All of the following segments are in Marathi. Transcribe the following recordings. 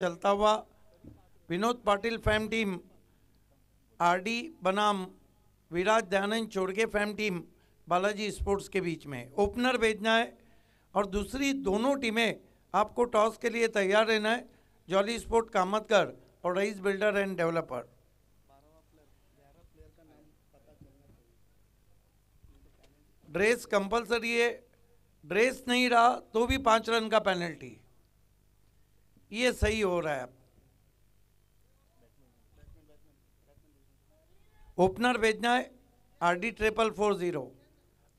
चलता हुआ विनोद पाटिल फैम टीम आरडी बनाम विराज दयानंद चोरगे फैम टीम बालाजी स्पोर्ट्स के बीच में ओपनर भेजना है और दूसरी दोनों टीमें आपको टॉस के लिए तैयार रहना है। जॉली स्पोर्ट कामतगर और Rais builder and developer. Dress compulsory है, ड्रेस नहीं रहा तो भी 5 रन का पेनल्टी। ये सही हो रहा है। ओपनर भेजना है आरडी 444।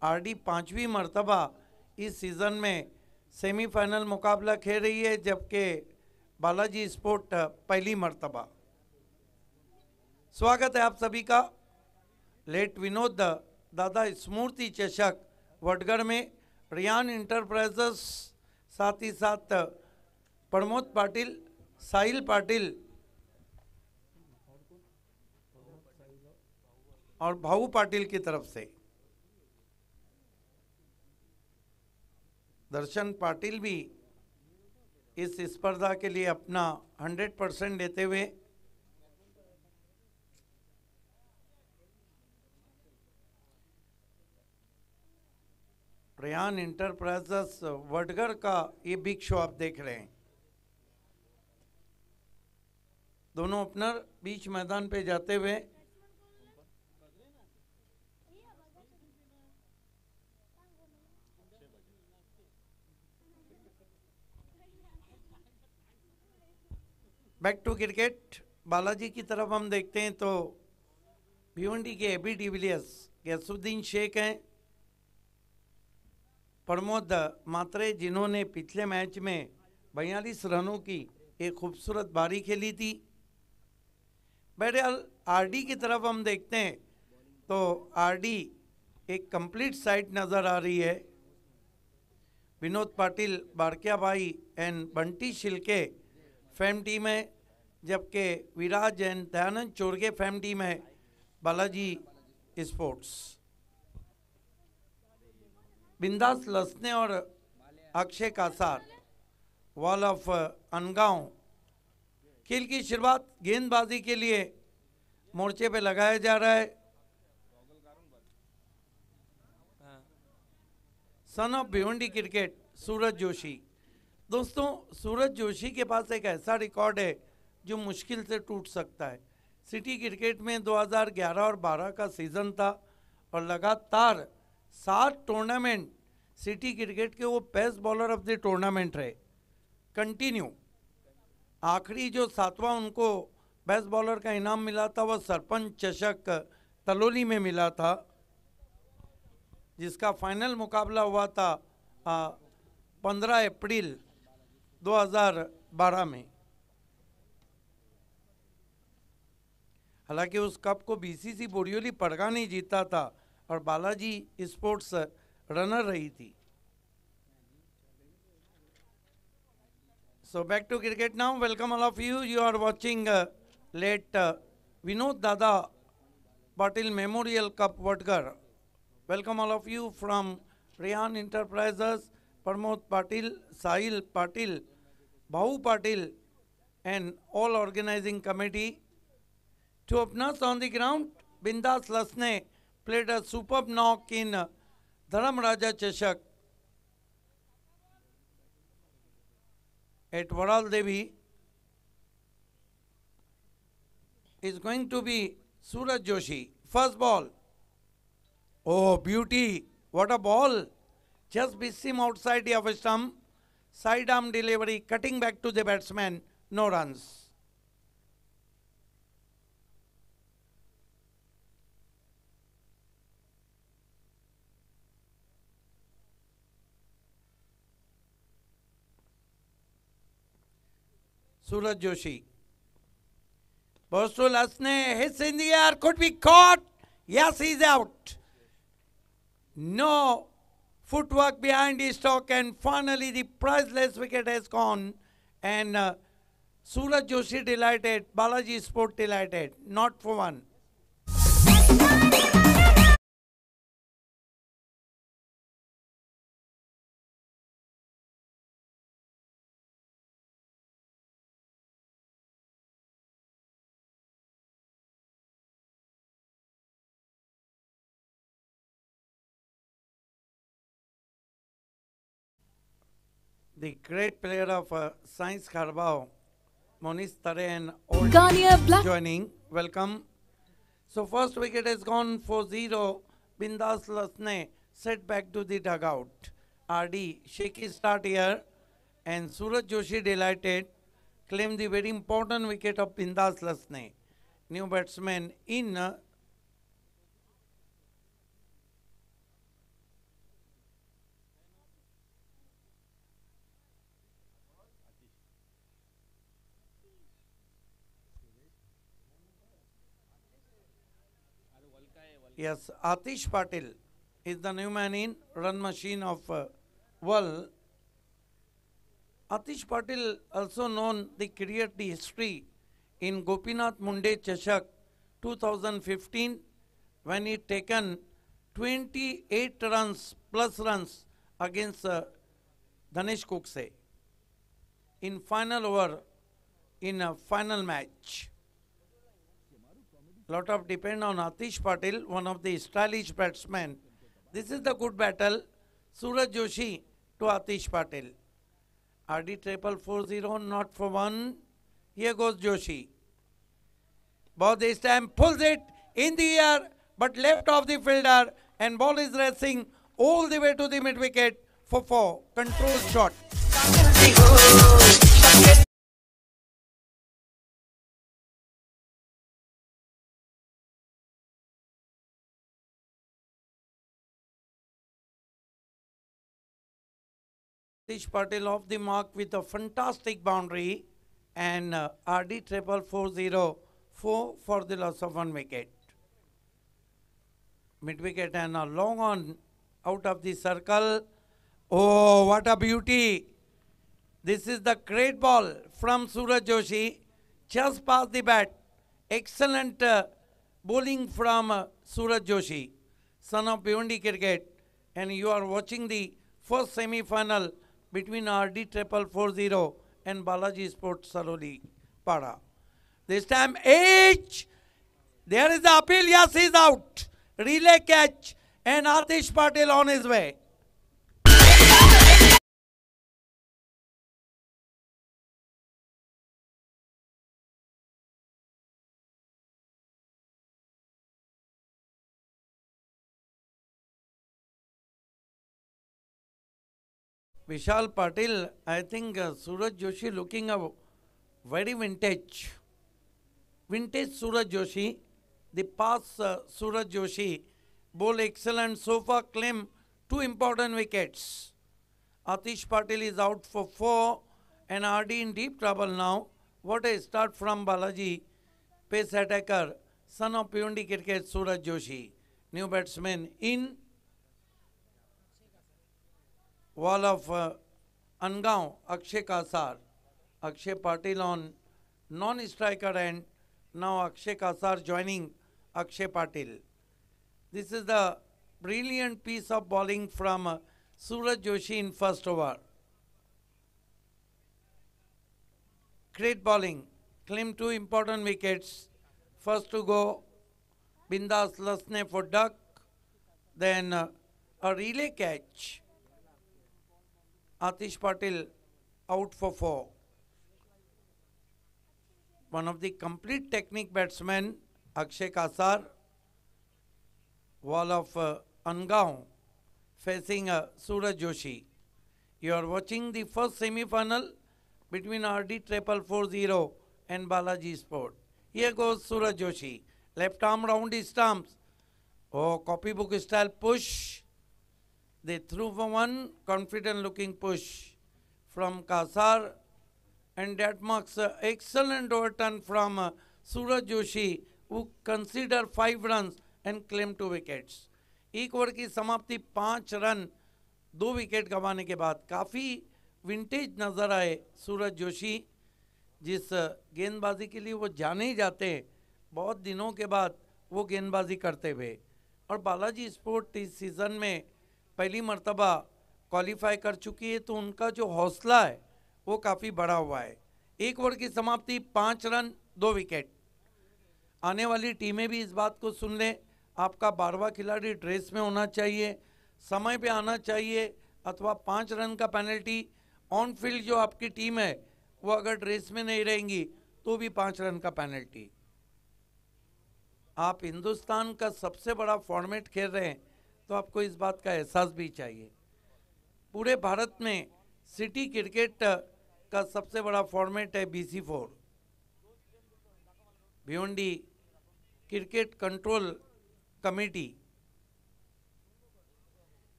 आरडी 5वीं मरतबा इस सीज़न में सेमीफाइनल मुकाबला खेल रही है, जबकि बालाजी स्पोर्ट पहली मरतबा। स्वागत है आप सभी का लेट विनोद दादा स्मृति चषक वडगढ़ में। रियान इंटरप्राइजेस साथ ही साथ प्रमोद पाटिल, साहिल पाटिल और भाऊ पाटिल की तरफ से दर्शन पाटिल भी इस स्पर्धा के लिए अपना 100% देते हुए रियान इंटरप्राइजेस वडगढ़ का ये बिग शो आप देख रहे हैं। दोनों ओपनर बीच मैदान पे जाते हुए बैक टू क्रिकेट। बालाजी की तरफ हम देखते हैं तो भिवंडी के एबी डिविलियर्स गैसुद्दीन शेख हैं, प्रमोद मात्रे, जिन्होंने पिछले मैच में 42 रनों की एक खूबसूरत बारी खेली थी। बहरहाल आरडी की तरफ हम देखते हैं तो आरडी एक कंप्लीट साइड नज़र आ रही है। विनोद पाटिल, बारकिया भाई एंड बंटी शिल्के फैम टीम है, जबकि विराज एंड दयानंद चोरगे फैम टीम है बालाजी स्पोर्ट्स। बिंदास लसने और अक्षय कासार वॉल ऑफ अनगांव खेल की शुरुआत गेंदबाजी के लिए मोर्चे पे लगाया जा रहा है। Son of Bhiwandi cricket Suraj Joshi. दोस्तों, सूरज जोशी के पास एक ऐसा रिकॉर्ड है जो मुश्किल से टूट सकता है। सिटी क्रिकेट में 2011 और 12 का सीज़न था और लगातार 7 टूर्नामेंट सिटी क्रिकेट के वो best bowler of the tournament रहे कंटिन्यू। आखिरी जो 7वां उनको बेस्ट बॉलर का इनाम मिला था वो सरपंच चषक तलोली में मिला था, जिसका फाइनल मुकाबला हुआ था 15 अप्रैल 2012 में। हालांकि उस कप को बीसीसी बोरियोली पड़गा नहीं जीता था और बालाजी स्पोर्ट्स रनर रही थी। So back to cricket now. Welcome all of you. You are watching late Vinod Dada Patil Memorial Cup Vadgar. Welcome all of you from Riyan Enterprises, Pramod Patil, Sahil Patil, Bhau Patil and all organizing committee. To openers on the ground, Bindas Lasne played a superb knock in Dharam Raja Chashak at Varal Devi. Is going to be Suraj Joshi. First ball. Oh, beauty. What a ball. Just missed him outside the off stump. Side arm delivery, cutting back to the batsman. No runs. Suraj Joshi. Boston Lasne hits in the air, could be caught. Yes, he's out. No footwork behind his stalk, and finally the priceless wicket has gone. And Suraj Joshi delighted, Balaji Sport delighted, not for one. The great player of Science Carabao, Monish Tare and all Garnier Black. joining. Welcome. So first wicket has gone for 0. Bindas Lasne set back to the dugout. RD shaky start here, and Suraj Joshi delighted claimed the very important wicket of Bindas Lasne. New batsman in. Yes, Atish Patil is the new man in run machine of World. Atish Patil, also known the create the history in Gopinath Munde Chashak 2015, when he taken 28 runs plus runs against Dhanesh Kukse in final over in a final match. Lot of depend on Atish Patil, one of the stylish batsmen. This is the good battle. Suraj Joshi to Atish Patil. RD triple 40, not for one. Here goes Joshi. Ball this time pulls it in the air, but left of the fielder, and ball is racing all the way to the mid wicket for 4. Control shot. Atish Patil off the mark with a fantastic boundary, and RD triple 40, 4 for the loss of 1 wicket. Mid wicket and a long on out of the circle. Oh, what a beauty! This is the great ball from Suraj Joshi, just past the bat. Excellent bowling from Suraj Joshi, son of Bhiwandi Cricket, and you are watching the first semi-final between RD triple 40 and Balaji Sports Saroli Pada. This time H. There is the appeal. Yes, he's out. Relay catch, and Atish Patil on his way. Vishal Patil, I think Suraj Joshi looking a very vintage. Vintage Suraj Joshi. The past Suraj Joshi bowl excellent so far, claim 2 important wickets. Atish Patil is out for 4, and RD in deep trouble now. What a start from Balaji, pace attacker, son of Bhiwandi Cricket, Suraj Joshi. New batsman in. Wall of Angaon, Akshay Kasar. Akshay Patil on non-striker end. Now Akshay Kasar joining Akshay Patil. This is the brilliant piece of bowling from Suraj Joshi in first over. Great bowling. Claimed 2 important wickets. First to go, Bindas Lasne for duck. Then a relay catch. Atish Patil out for 4. One of the complete technique batsmen, Akshay Kasar. Wall of Angaon facing Suraj Joshi. You are watching the first semi-final between RD triple 40 and Balaji Sport. Here goes Suraj Joshi. Left arm round his stumps. Oh, copybook style push. They threw for 1 confident looking push from Kasar, and that marks an excellent overturn from Suraj Joshi, who consider 5 runs and claim 2 wickets. एक ओवर की समाप्ति 5 रन 2 विकेट गंवाने के बाद काफ़ी विंटेज नज़र आए सूरज जोशी, जिस गेंदबाजी के लिए वो जाने ही जाते हैं, बहुत दिनों के बाद वो गेंदबाजी करते हुए। और बालाजी स्पोर्ट इस सीज़न में पहली मर्तबा क्वालिफाई कर चुकी है, तो उनका जो हौसला है वो काफ़ी बड़ा हुआ है। एक ओवर की समाप्ति 5 रन 2 विकेट। आने वाली टीमें भी इस बात को सुन लें, आपका 12वां खिलाड़ी ड्रेस में होना चाहिए, समय पे आना चाहिए, अथवा 5 रन का पेनल्टी ऑन फील्ड जो आपकी टीम है वो अगर ड्रेस में नहीं रहेंगी तो भी 5 रन का पेनल्टी। आप हिंदुस्तान का सबसे बड़ा फॉर्मेट खेल रहे हैं तो आपको इस बात का एहसास भी चाहिए। पूरे भारत में सिटी क्रिकेट का सबसे बड़ा फॉर्मेट है BC4, Bhiwandi cricket control committee.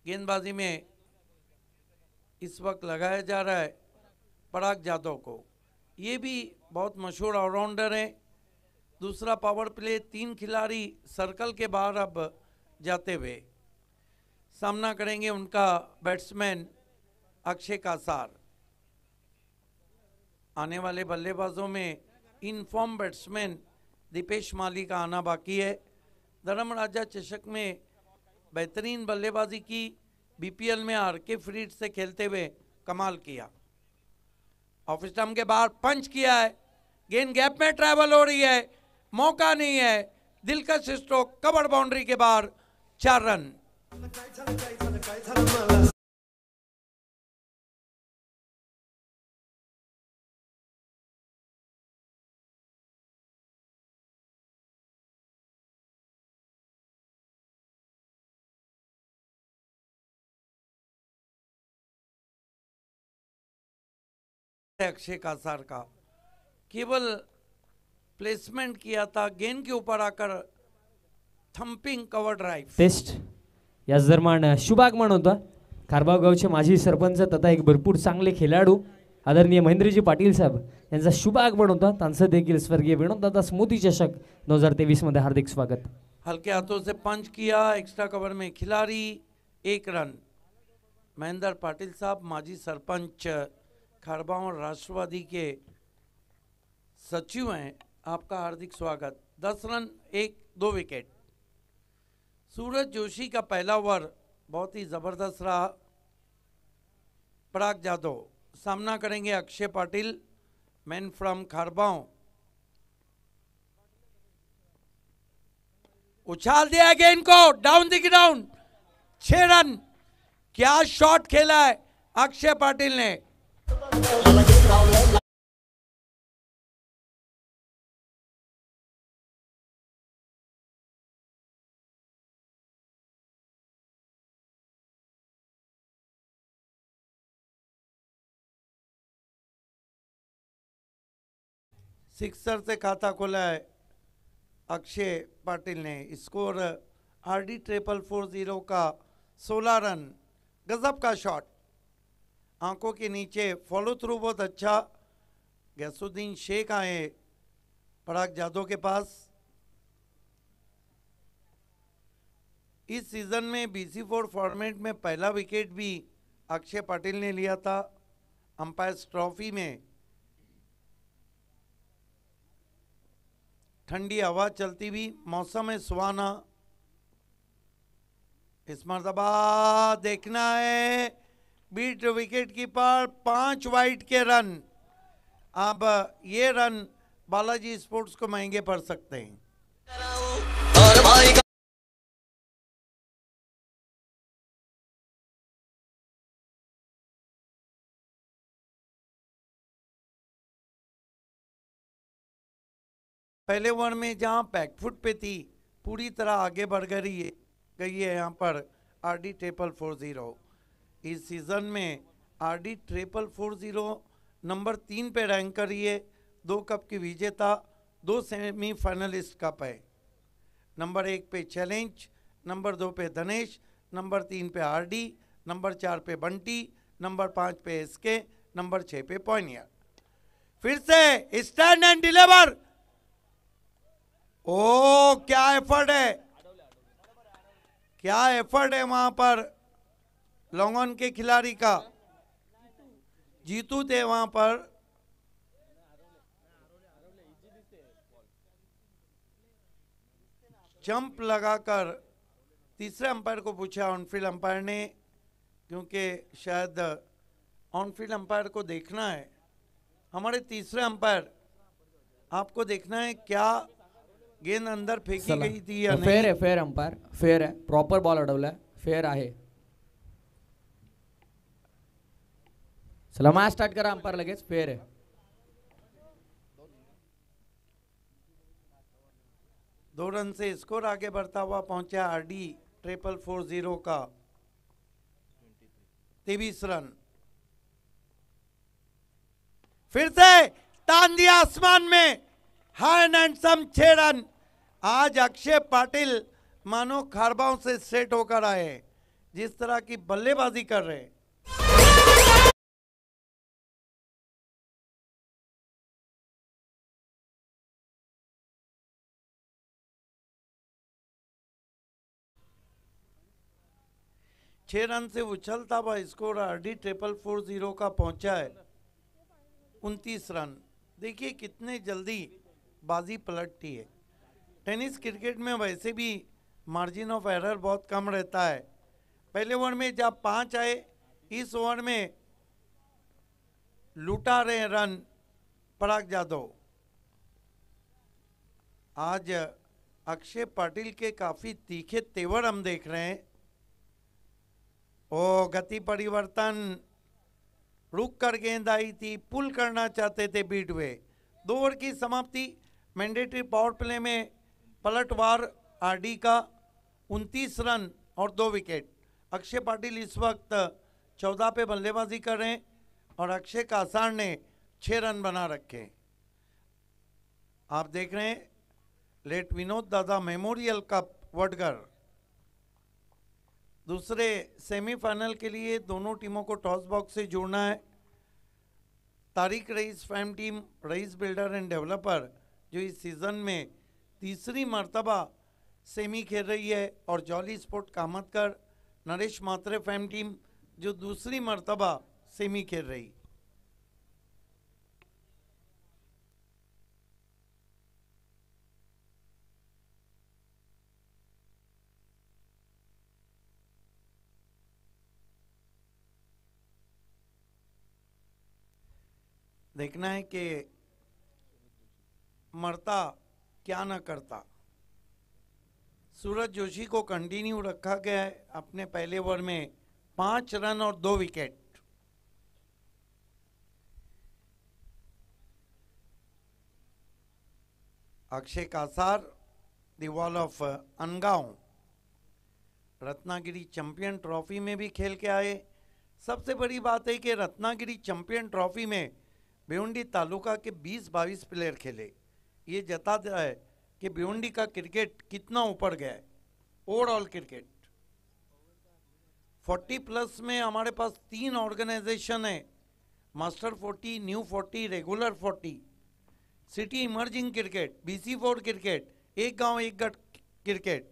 गेंदबाजी में इस वक्त लगाया जा रहा है पराग जाधव को, ये भी बहुत मशहूर ऑलराउंडर हैं। दूसरा पावर प्ले 3 खिलाड़ी सर्कल के बाहर अब जाते हुए सामना करेंगे उनका बैट्समैन अक्षय कासार। आने वाले बल्लेबाजों में इनफॉर्म बैट्समैन दीपेश माली का आना बाकी है। धर्मराजा चषक में बेहतरीन बल्लेबाजी की, BPL में RK फ्रीड से खेलते हुए कमाल किया। ऑफ स्टंप के बाहर पंच किया है, गेंद गैप में ट्रैवल हो रही है, मौका नहीं है, दिलकश स्ट्रोक, कवर बाउंड्री के बाहर, 4 रन। अक्षय कासार का केवल प्लेसमेंट किया था, गेंद के ऊपर आकर थंपिंग कवर ड्राइव। टेस्ट याच दरम्यान शुभागमन होता खारबाव गावचे माजी सरपंच तथा एक भरपूर चांगले खेळाडू आदरणीय महेंद्रजी पाटील साहेब यांचा शुभागमन होता। त्यांचं देखील स्वर्गीय विनोददादा स्मृती चषक 2023 मध्ये हार्दिक स्वागत। हल्के हाथों से पंच किया, एक्स्ट्रा कवर में खिलाड़ी, 1 रन। महेंद्र पाटिल साहब माजी सरपंच खारबाव और राष्ट्रवादी के सचिव हैं, आपका हार्दिक स्वागत। 10 रन 2 विकेट। सूरज जोशी का पहला ओवर बहुत ही जबरदस्त रहा। पराग जाधव सामना करेंगे अक्षय पाटिल, मैन फ्रॉम खारबाव। उछाल दिया गेंद को डाउन द ग्राउंड, 6 रन। क्या शॉट खेला है अक्षय पाटिल ने। सिक्सर से खाता खोला है अक्षय पाटिल ने। स्कोर RD 440 का 16 रन। गजब का शॉट, आंखों के नीचे, फॉलो थ्रू बहुत अच्छा। गैसुद्दीन शेख आए पराग जाधव के पास। इस सीजन में BC4 फॉर्मेट में पहला विकेट भी अक्षय पाटिल ने लिया था अंपायर्स ट्रॉफी में। ठंडी हवा चलती हुई, मौसम है सुहाना। इस मर्तबा देखना है बीट विकेट कीपर, 5 वाइड के रन। अब ये रन बालाजी स्पोर्ट्स को महंगे पड़ सकते हैं। पहले ओवर में जहां बैकफुट पे थी पूरी तरह आगे बढ़ गई है यहाँ पर RD 440। इस सीजन में RD 440 नंबर 3 पे रैंक करी है। 2 कप की विजेता, 2 सेमीफाइनलिस्ट कप है। नंबर 1 पे चैलेंज, नंबर 2 पे धनेश, नंबर 3 पे RD, नंबर 4 पे बंटी, नंबर 5 पे SK, नंबर 6 पे पॉइनियर। फिर से स्टैंड एंड डिलीवर। ओ क्या एफर्ट है, क्या एफर्ट है वहां पर लॉन्गॉन के खिलाड़ी का। जीतू थे वहां पर। जंप लगाकर तीसरे अंपायर को पूछा ऑनफील्ड अंपायर ने, क्योंकि शायद ऑनफील्ड अंपायर को देखना है। हमारे तीसरे अंपायर, आपको देखना है क्या गेंद अंदर फेंकी गई थी या नहीं। फेयर है, फेयर अंपायर, फेयर है, प्रॉपर बॉल अडवलाय, फेयर आहे। चला मॅच स्टार्ट करा. अंपायर लगेच फेअर आहे. दो रन से स्कोर आगे बढ़ता हुआ पहुंचा आरडी 440 का 23 रन. फिर से तान दिया आसमान में, हाई एंड सम 6 रन. आज अक्षय पाटिल मानो खारबाओं से सेट होकर आए, जिस तरह की बल्लेबाजी कर रहे हैं. छह रन से उछलता हुआ स्कोर आरडी 440 का पहुंचा है 29 रन. देखिए कितने जल्दी बाजी पलटती है. टेनिस क्रिकेट में वैसे भी मार्जिन ऑफ एरर बहुत कम रहता है. पहले ओवर में जब 5 आए, इस ओवर में लूटा रहे रन पराग जाधव. आज अक्षय पाटिल के काफी तीखे तेवर हम देख रहे हैं. ओ गति परिवर्तन, रुक कर गेंद आई थी, पुल करना चाहते थे बीट वे. 2 ओवर की समाप्ति. मैंडेटरी पावर प्ले में पलटवार आरडी का 29 रन और 2 विकेट. अक्षय पाटिल इस वक्त 14 पे बल्लेबाजी कर रहे हैं और अक्षय कासार ने 6 रन बना रखे. आप देख रहे हैं लेट विनोद दादा मेमोरियल कप वडगर. दूसरे सेमीफाइनल के लिए दोनों टीमों को टॉस बॉक्स से जोड़ना है. तारिक रईस Faim team Rais builder and developer जो इस सीज़न में तीसरी मर्तबा सेमी खेल रही है, और जॉली स्पोर्ट कामतकर नरेश मात्रे फैम टीम जो दूसरी मर्तबा सेमी खेल रही. देखना है कि मरता क्या ना करता. सूरज जोशी को कंटिन्यू रखा गया है अपने पहले ओवर में 5 रन और 2 wicket. Akshay Kasar the wall of Angaon Ratnagiri champion trophy में भी खेल के आए. सबसे बड़ी बात है कि रत्नागिरी चैंपियन ट्रॉफी में भिवंडी तालुका के 20-22 प्लेयर खेले. ये जताता है कि भिवंडी का क्रिकेट कितना ऊपर गया है. ओवरऑल क्रिकेट 40 प्लस में हमारे पास 3 ऑर्गेनाइजेशन है. Master 40, new 40, regular 40. City emerging cricket, BC4 cricket, एक गांव एक गढ़ क्रिकेट.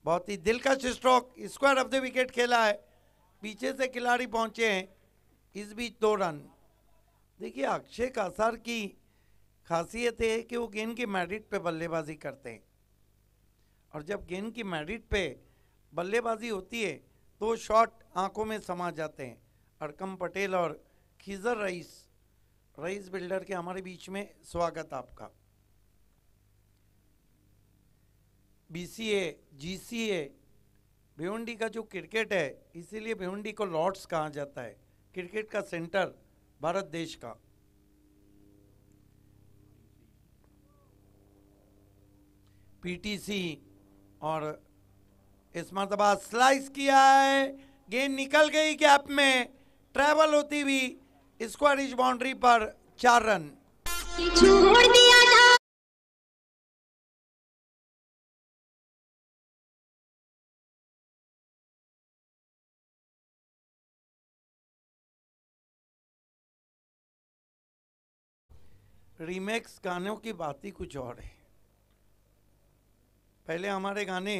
बहुत ही दिलकश stroke, square of the wicket खेला है. पीछे से खिलाड़ी पहुंचे हैं, इस बीच 2 रन. देखिए अक्षय कासार की खासियत है कि वो गेंद की मेरिट पे बल्लेबाजी करते हैं, और जब गेंद की मेरिट पे बल्लेबाजी होती है तो शॉट आंखों में समा जाते हैं. अरकम पटेल और खिजर रईस बिल्डर के हमारे बीच में स्वागत आपका. BCA GCA भिवंडी का जो क्रिकेट है, इसीलिए भिवंडी को लॉर्ड्स कहा जाता है, क्रिकेट का सेंटर भारत देश का. PTC और इस मरतबा स्लाइस किया है, गेंद निकल गई गैप में, ट्रैवल होती हुई स्क्वायरिश बाउंड्री पर 4 रन. छोड़ दिया था रीमेक्स गानों की बात ही कुछ और है. पहले हमारे गाने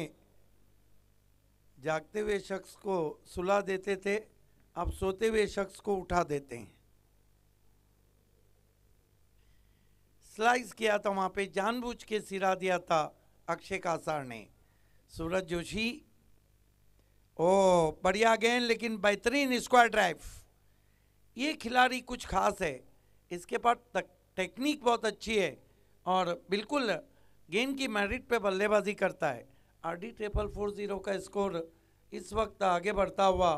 जागते हुए शख्स को सुला देते थे, अब सोते हुए शख्स को उठा देते हैं. स्लाइस किया था वहां पे, जानबूझ के सिरा दिया था अक्षय कासार ने. सूरज जोशी, ओ बढ़िया गेंद, लेकिन बेहतरीन स्क्वायर ड्राइव. ये खिलाड़ी कुछ खास है, इसके पास टेक्निक बहुत अच्छी है और बिल्कुल गेंद की मेरिट पे बल्लेबाजी करता है. आरडी 440 का स्कोर इस वक्त आगे बढ़ता हुआ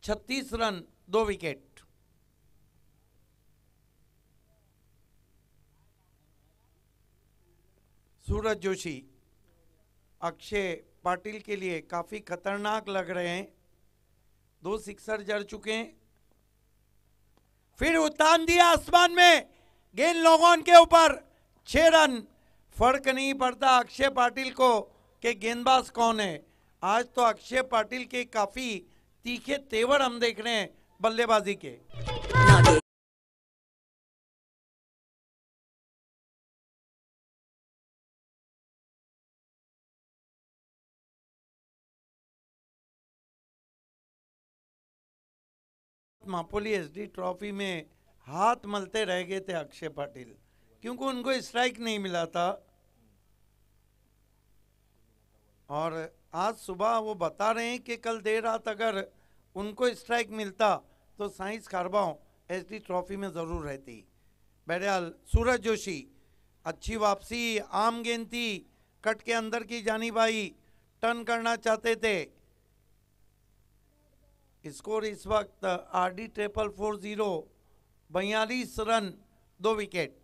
36 रन 2 विकेट। सूरज जोशी अक्षय पाटिल के लिए काफी खतरनाक लग रहे हैं। 2 सिक्सर जड़ चुके हैं। फिर उतान दिया आसमान में, गेंद लोगों के ऊपर, 6 रन। फर्क नहीं पड़ता अक्षय पाटिल को कि गेंदबाज कौन है। आज तो अक्षय पाटिल के काफी तीखे तेवर हम देख रहे हैं बल्लेबाजी के। मापोली एसडी ट्रॉफी में हाथ मलते रह गए थे अक्षय पाटिल, क्योंकि उनको स्ट्राइक नहीं मिला था। और आज सुबह वो बता रहे हैं कि कल देर रात अगर उनको स्ट्राइक मिलता तो साइंस खारबाओं एसडी ट्रॉफी में जरूर रहती। बहरहाल सूरज जोशी अच्छी वापसी, आम गेंद थी, कट के अंदर की जानी भाई, टर्न करना चाहते थे। स्कोर इस वक्त RD 440, 42 रन, 2 विकेट।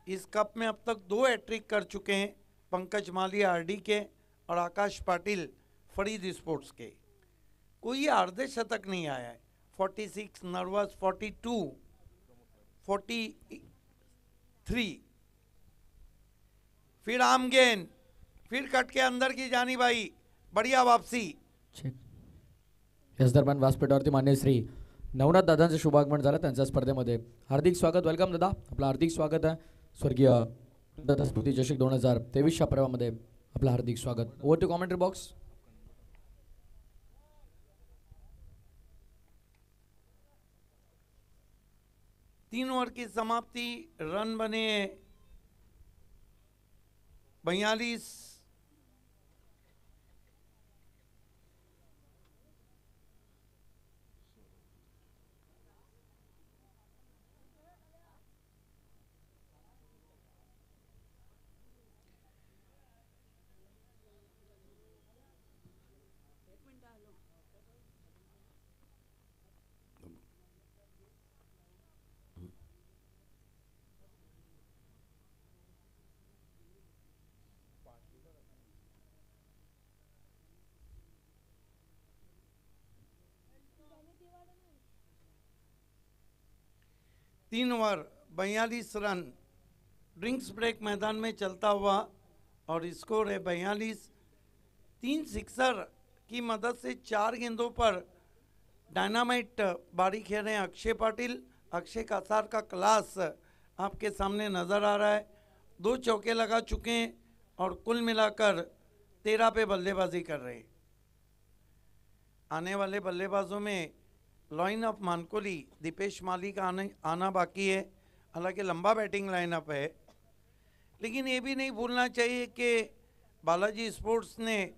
इस कप में अब तक 2 हैट्रिक कर चुके हैं पंकज मालिया RD के और आकाश पाटिल फरीद स्पोर्ट्स के। कोई अर्धशतक नहीं आया है। 46 नर्वस, 42, 43। फिर आम गेंद, फिर कट के अंदर की जानी भाई, बढ़िया वापसी। याच दरम्यान व्यासपीठावरती मान्य श्री नवनाथ दादांचं शुभागमन झालं, त्यांच्या स्पर्धेमध्ये हार्दिक स्वागत। वेलकम दादा, आपलं हार्दिक स्वागत आहे। स्वर्गीय दादा स्मृती चषक 2023 च्या पर्वामध्ये आपलं हार्दिक स्वागत। Over to commentary box. 3 over की समाप्ति, रन बने 42। तीन ओवर 42 रन, ड्रिंक्स ब्रेक मैदान में चलता हुआ और स्कोर है 42। 3 सिक्सर की मदद से 4 गेंदों पर डायनामाइट बारी खेल रहे हैं अक्षय पाटिल। अक्षय कासार का क्लास आपके सामने नज़र आ रहा है। 2 चौके लगा चुके हैं और कुल मिलाकर 13 पे बल्लेबाजी कर रहे हैं। आने वाले बल्लेबाजों में लाइन ऑफ मानकोली दीपेश माली का आना बाकी है। हालांकि लंबा बैटिंग लाइनअप है, लेकिन ये भी नहीं भूलना चाहिए कि बालाजी स्पोर्ट्स ने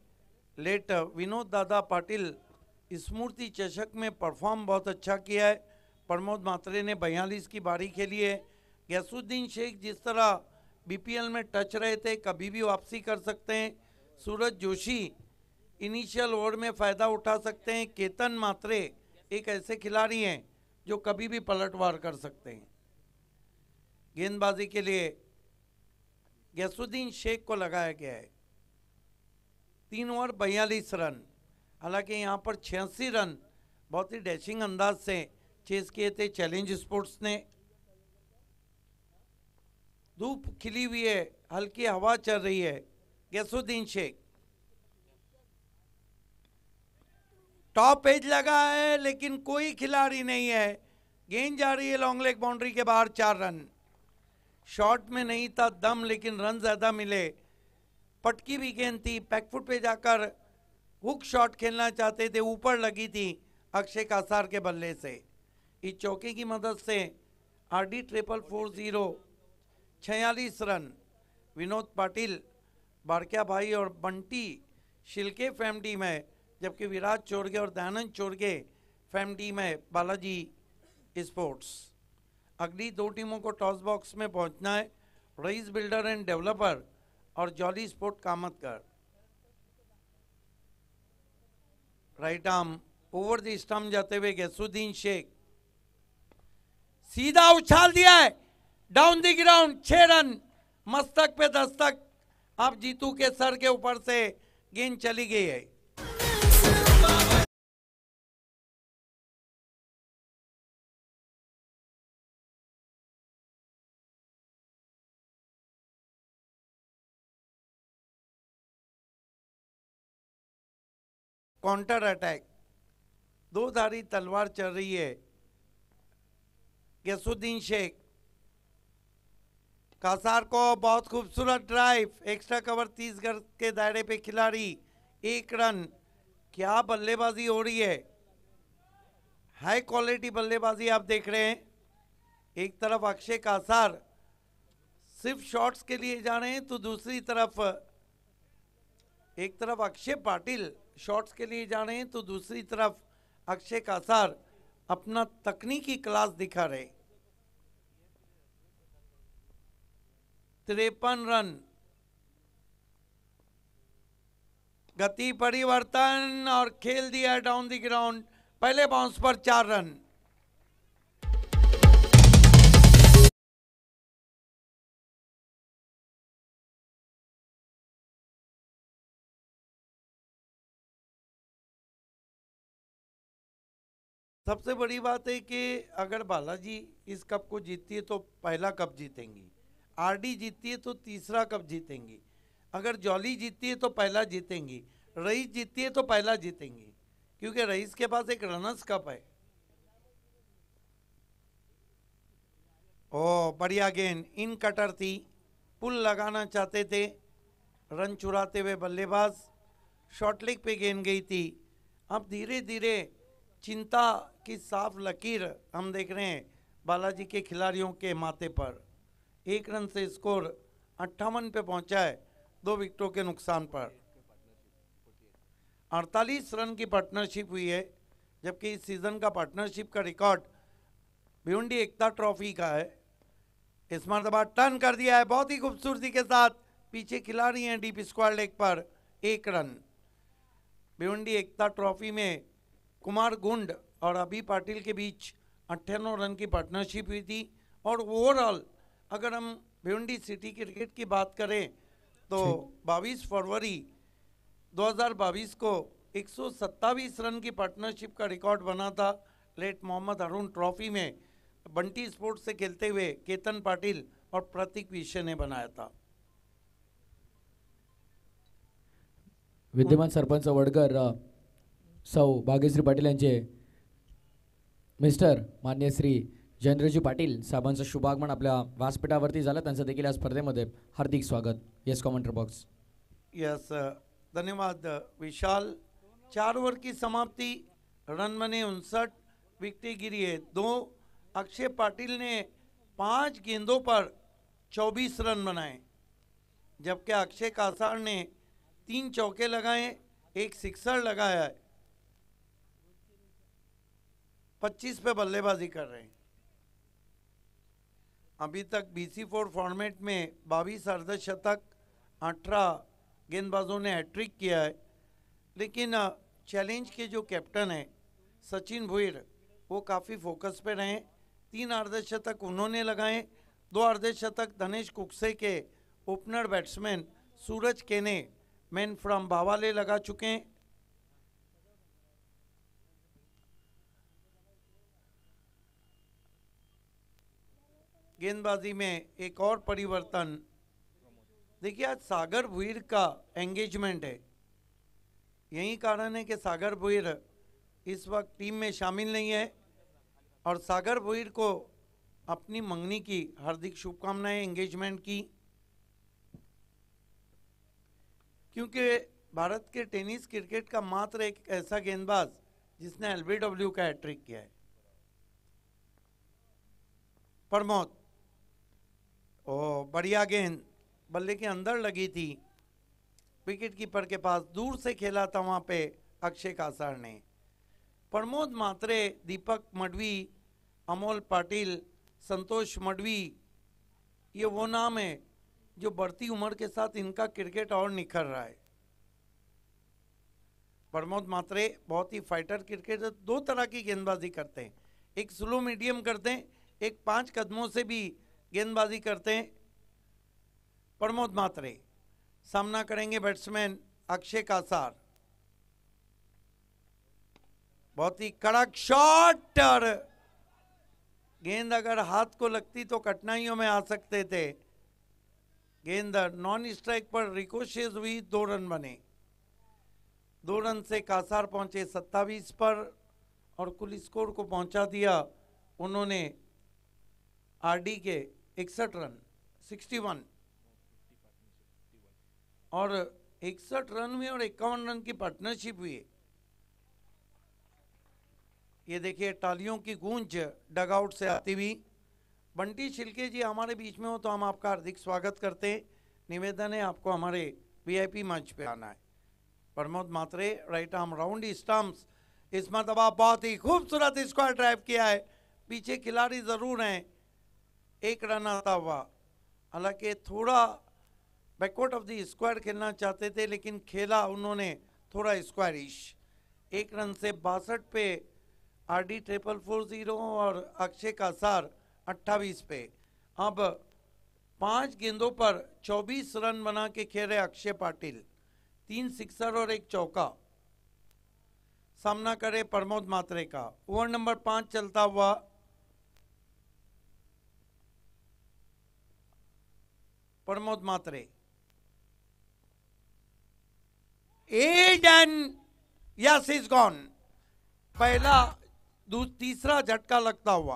लेट विनोद दादा पाटिल स्मृति चषक में परफॉर्म बहुत अच्छा किया है। प्रमोद मात्रे ने 42 की बारी खेली है। गैसुद्दीन शेख जिस तरह BPL में टच रहे थे, कभी भी वापसी कर सकते हैं। सूरज जोशी इनिशियल ओवर में फ़ायदा उठा सकते हैं। केतन मात्रे एक ऐसे खिलाड़ी हैं जो कभी भी पलटवार कर सकते हैं। गेंदबाजी के लिए गैसुद्दीन शेख को लगाया गया है। 3 ओवर 42 रन। हालांकि यहाँ पर 86 रन बहुत ही डैशिंग अंदाज से चेस किए थे चैलेंज स्पोर्ट्स ने। धूप खिली हुई है, हल्की हवा चल रही है। गैसुद्दीन शेख टॉप एज लगा है, लेकिन कोई खिलाड़ी नहीं है। गेंद जा रही है लॉन्ग लेग बाउंड्री के बाहर, 4 रन। शॉट में नहीं था दम, लेकिन रन ज्यादा मिले। पटकी भी गेंद थी, बैकफुट पे जाकर हुक शॉट खेलना चाहते थे, ऊपर लगी थी अक्षय कासार के बल्ले से। इस चौके की मदद से RD 440, 46 रन। विनोद पाटिल, बारक्या भाई और बंटी शिल्के फैमिली में, जबकि विराट चोरगे और दयानंद चोरगे फैमिली में बालाजी स्पोर्ट्स। अगली 2 टीमों को टॉस बॉक्स में पहुंचना है। रईस बिल्डर एंड डेवलपर और jolly sport Kamatkar. Right arm over the stump जाते हुए गैसुद्दीन शेख सीधा उछाल दिया है, डाउन द ग्राउंड, 6 रन, मस्तक पे दस्तक। अब जीतू के सर के ऊपर से गेंद चली गई है। काउंटर अटैक, दो धारी तलवार चल रही है। गैसुद्दीन शेख कासार को बहुत खूबसूरत ड्राइव, एक्स्ट्रा कवर 30 गज के दायरे पे खिलाड़ी, 1 रन। क्या बल्लेबाजी हो रही है, हाई क्वालिटी बल्लेबाजी आप देख रहे हैं। एक तरफ अक्षय कासार सिर्फ शॉट्स के लिए जा रहे हैं, तो दूसरी तरफ एक तरफ अक्षय पाटिल शॉट्स के लिए जा रहे हैं, तो दूसरी तरफ अक्षय कासार अपना तकनीकी क्लास दिखा रहे। 53 रन, गति परिवर्तन और खेल दिया डाउन द ग्राउंड। पहले बाउंस पर 4 रन। सबसे बड़ी बात है कि अगर बालाजी इस कप को जीतती है तो पहला कप जीतेंगी, आरडी जीतती है तो तीसरा कप जीतेंगी, अगर जॉली जीतती है तो पहला जीतेंगी, रईस जीतती है तो पहला जीतेंगी, क्योंकि रईस के पास एक रनर्स कप है। ओ बढ़िया गेंद, इन कटर थी, पुल लगाना चाहते थे, रन चुराते हुए बल्लेबाज, शॉर्ट लेग पे गेंद गई थी। अब धीरे धीरे चिंता की साफ लकीर हम देख रहे हैं बालाजी के खिलाड़ियों के माथे पर। 1 रन से स्कोर 58 पे पहुंचा है, 2 विकेटों के नुकसान पर। 48 रन की पार्टनरशिप हुई है, जबकि इस सीजन का पार्टनरशिप का रिकॉर्ड भिवंडी एकता ट्रॉफी का है। इस मरतबा टर्न कर दिया है बहुत ही खूबसूरती के साथ, पीछे खिलाड़ी हैं डीप स्क्वायर लेग पर, 1 रन। भिवंडी एकता ट्रॉफी में कुमार गुंड और अभी पाटिल के बीच 98 रन की पार्टनरशिप हुई थी। और ओवरऑल अगर हम भिवंडी सिटी क्रिकेट की बात करें तो 22 फरवरी 2022 को 127 रन की पार्टनरशिप का रिकॉर्ड बना था लेट मोहम्मद अरुण ट्रॉफी में, बंटी स्पोर्ट्स से खेलते हुए केतन पाटिल और प्रतीक विषय ने बनाया था। विद्यमान सरपंच वडकर सौ भाग्यश्री पाटील यांचे मिस्टर मान्य श्री जयेंद्रजी पाटील साहेबांचं शुभागमन आपल्या व्यासपीठावरती झालं, त्यांचं देखील या स्पर्धेमध्ये हार्दिक स्वागत। Yes commenter box. यस धन्यवाद विशाल। 4 ओवर की समाप्ति, रन बने 59, विकेटें गिरी है 2। अक्षय पाटिल ने 5 गेंदों पर 24 रन बनाए, जबकि अक्षय कासार ने 3 चौके लगाए, 1 सिक्सर लगाया है। 25 पे बल्लेबाजी कर रहे हैं। अभी तक BC4 फॉर्मेट में 22 अर्धशतक, 18 गेंदबाजों ने हैट्रिक किया है। लेकिन चैलेंज के जो कैप्टन हैं सचिन भुईर, वो काफ़ी फोकस पे रहे। 3 अर्धशतक उन्होंने लगाए, 2 अर्धशतक धनेश कुकसे के ओपनर बैट्समैन सूरज केने मैन फ्रॉम बावाले लगा चुके हैं। गेंदबाजी में एक और परिवर्तन, देखिए आज सागर भुईर का एंगेजमेंट है। यही कारण है कि सागर भुईर इस वक्त टीम में शामिल नहीं है, और सागर भुईर को अपनी मंगनी की हार्दिक शुभकामनाएं एंगेजमेंट की, क्योंकि भारत के टेनिस क्रिकेट का मात्र एक ऐसा गेंदबाज जिसने LBW का हैट्रिक किया है। प्रमोद, ओ बढ़िया गेंद, बल्ले के अंदर लगी थी, विकेट कीपर के पास दूर से खेला था वहाँ पे अक्षय कासार ने। प्रमोद मात्रे, दीपक मडवी, अमोल पाटिल, संतोष मडवी, ये वो नाम है जो बढ़ती उम्र के साथ इनका क्रिकेट और निखर रहा है। प्रमोद मात्रे बहुत ही फाइटर क्रिकेटर, दो तरह की गेंदबाजी करते हैं, एक स्लो मीडियम करते हैं, एक 5 कदमों से भी गेंदबाजी करते हैं। प्रमोद मात्रे सामना करेंगे बैट्समैन अक्षय कासार। बहुत ही कड़क शॉट, और गेंद अगर हाथ को लगती तो कठिनाइयों में आ सकते थे। गेंद नॉन स्ट्राइक पर रिकोशेज हुई, 2 रन बने। 2 रन से कासार पहुंचे 27 पर और कुल स्कोर को पहुंचा दिया उन्होंने आरडी के 61 रन 61, और 61 रन में और 51 रन की पार्टनरशिप हुई। ये देखिए तालियों की गूंज डगआउट से आती हुई। बंटी छिलके जी हमारे बीच में हो तो हम आपका हार्दिक स्वागत करते हैं। निवेदन है आपको हमारे वीआईपी मंच पे आना है। प्रमोद मात्रे राइट आर्म राउंड स्टंप्स, इस मरतबा बहुत ही खूबसूरत स्क्वायर ड्राइव किया है। पीछे खिलाड़ी जरूर हैं, 1 रन आता हुआ। हालांकि थोड़ा बैकवर्ड ऑफ द स्क्वायर खेलना चाहते थे, लेकिन खेला उन्होंने थोड़ा स्क्वायरिश। 1 रन से 62 पे आरडी 440 और अक्षय कासार 28 पे। अब 5 गेंदों पर 24 रन बना के खेल रहे अक्षय पाटिल, 3 सिक्सर और 1 चौका। सामना करे प्रमोद मात्रे का। ओवर नंबर 5 चलता हुआ। Pramod Mhatre edge and yes is gone. पहला तीसरा झटका लगता हुआ।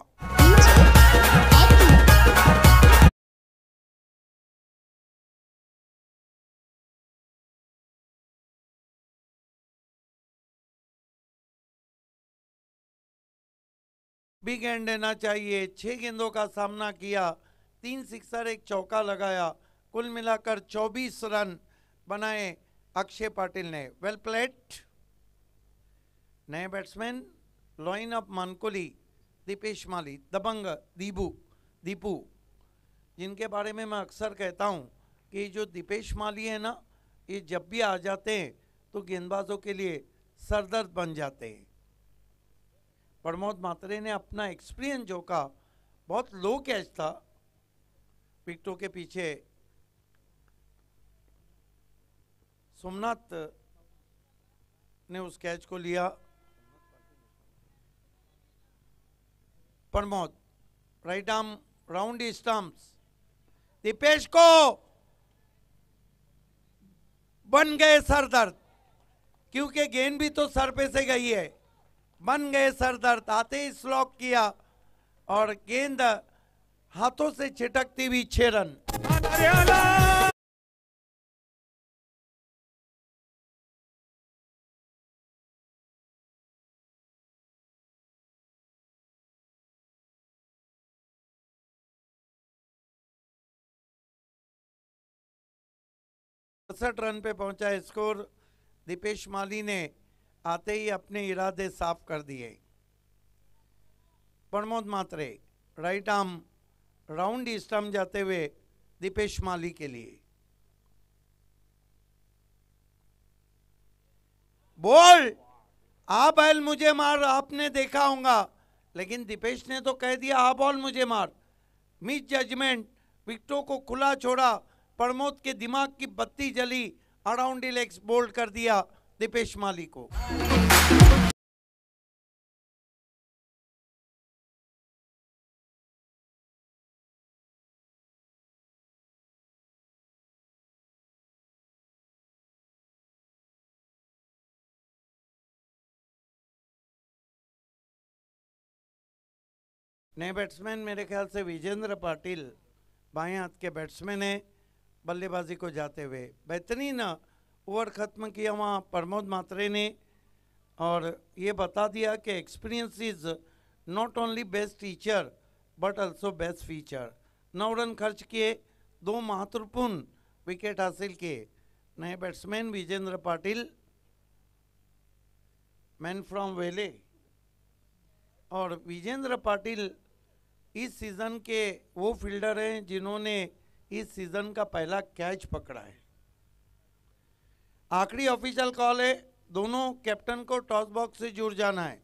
बिग एंड देना चाहिए। 6 गेंदों का सामना किया, 3 सिक्सर 1 चौका लगाया, कुल मिलाकर 24 रन बनाए अक्षय पाटिल ने। Well played. नए batsman line up Mankoli, Deepesh Mali, Dabangg Deepu, जिनके बारे में मैं अक्सर कहता हूं कि जो दीपेश माली है ना, ये जब भी आ जाते हैं तो गेंदबाजों के लिए सरदर्द बन जाते हैं। प्रमोद मात्रे ने अपना एक्सपीरियंस जो का, बहुत लो कैच था, विकेटों के पीछे सोमनाथ ने उस कैच को लिया। Pramod right arm round stumps, Dipesh को बन गए सरदर्द, क्योंकि गेंद भी तो सर पे से गई है। बन गए सरदर्द, आते ही स्लॉक किया और गेंद हाथों से छिटकती हुई 6 रन। रन पे पहुंचा स्कोर। दीपेश माली ने आते ही अपने इरादे साफ कर दिए। प्रमोद मात्रे राइट आर्म राउंड स्टंप जाते हुए दीपेश माली के लिए। बॉल, आप बैल मुझे मार, आपने देखा होगा, लेकिन दीपेश ने तो कह दिया आ बॉल मुझे मार। मिस जजमेंट, विकेटों को खुला छोड़ा। प्रमोद के दिमाग की बत्ती जली, अराउंड लेग्स बोल्ड कर दिया दीपेश माली को। नए बैट्समैन मेरे ख्याल से विजेंद्र पाटिल बाएं हाथ के बैट्समैन है। बल्लेबाजी को जाते हुए बेहतरीन ओवर ख़त्म किया वहाँ प्रमोद मात्रे ने, और ये बता दिया कि experience is not only best teacher but also best feature. 9 run खर्च किए, 2 महत्वपूर्ण विकेट हासिल किए। नए batsman Vijendra Patil, man from वेले, और विजेंद्र पाटिल इस सीज़न के वो फील्डर हैं जिन्होंने इस सीज़न का पहला कैच पकड़ा है। आखिरी ऑफिशियल कॉल है, दोनों कैप्टन को टॉस बॉक्स से जुड़ जाना है।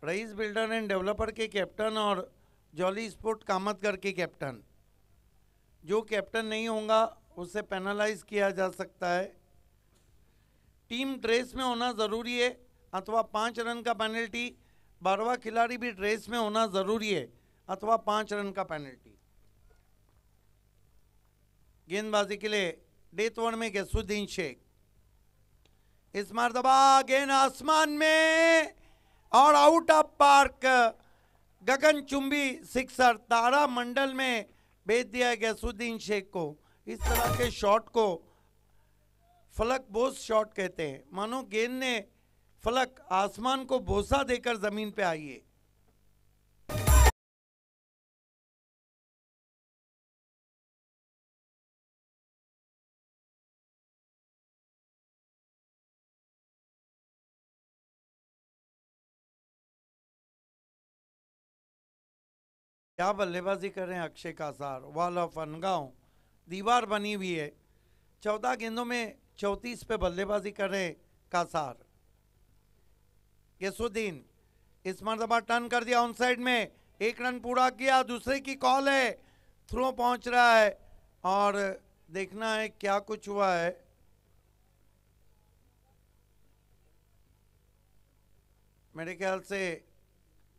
Rais builder and developer K captain और जॉली स्पोर्ट कामतगर के कैप्टन। जो कैप्टन नहीं होगा उसे पेनलाइज किया जा सकता है। टीम ड्रेस में होना ज़रूरी है अथवा 5 रन का पेनल्टी। 12वां खिलाड़ी भी ड्रेस में होना ज़रूरी है अथवा 5 रन का पेनल्टी। गेंदबाजी के लिए डेथ ओवर में गैसुद्दीन शेख। इस मरतबा गेंद आसमान में और आउट ऑफ पार्क। गगनचुंबी सिक्सर तारा मंडल में भेज दिया है गैसुद्दीन शेख को। इस तरह के शॉट को फलक बोस शॉट कहते हैं। मानो गेंद ने फलक आसमान को बोसा देकर जमीन पे आई है। क्या बल्लेबाजी कर रहे हैं अक्षय कासार। वॉल ऑफ अनगांव दीवार बनी हुई है। 14 गेंदों में 34 पे बल्लेबाजी कर रहे हैं कासार। गैसुद्दीन इस मरतबा टर्न कर दिया ऑन साइड में। 1 रन पूरा किया। दूसरे की कॉल है। थ्रो पहुंच रहा है और देखना है क्या कुछ हुआ है। मेरे ख्याल से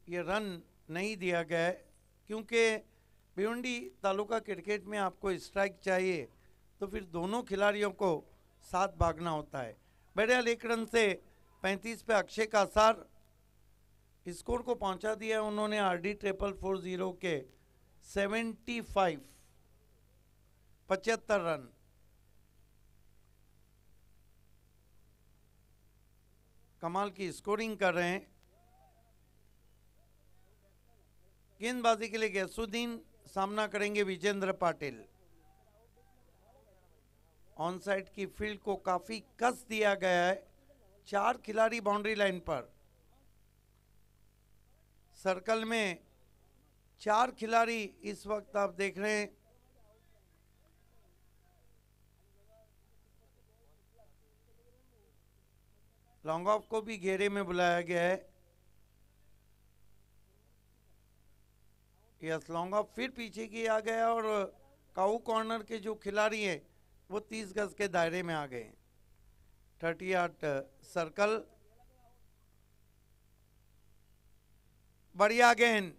ये रन नहीं दिया गया है क्योंकि भिवंडी तालुका क्रिकेट में आपको स्ट्राइक चाहिए तो फिर दोनों खिलाड़ियों को साथ भागना होता है। बहरहाल 1 रन से 35 पे अक्षय कासार स्कोर को पहुंचा दिया है उन्होंने। RD 440 के 75 रन। कमाल की स्कोरिंग कर रहे हैं। गेंदबाजी के लिए गैसुद्दीन सामना करेंगे विजेंद्र पाटिल। ऑन साइड की फील्ड को काफी कस दिया गया है। 4 खिलाड़ी बाउंड्री लाइन पर। सर्कल में 4 खिलाड़ी इस वक्त आप देख रहे हैं। लॉन्ग ऑफ को भी घेरे में बुलाया गया है। यस, लॉन्ग ऑफ फिर पीछे किया गया और काऊ कॉर्नर के जो खिलाड़ी हैं वो 30 गज के दायरे में आ गए। 38 सर्कल। बढ़िया गेंद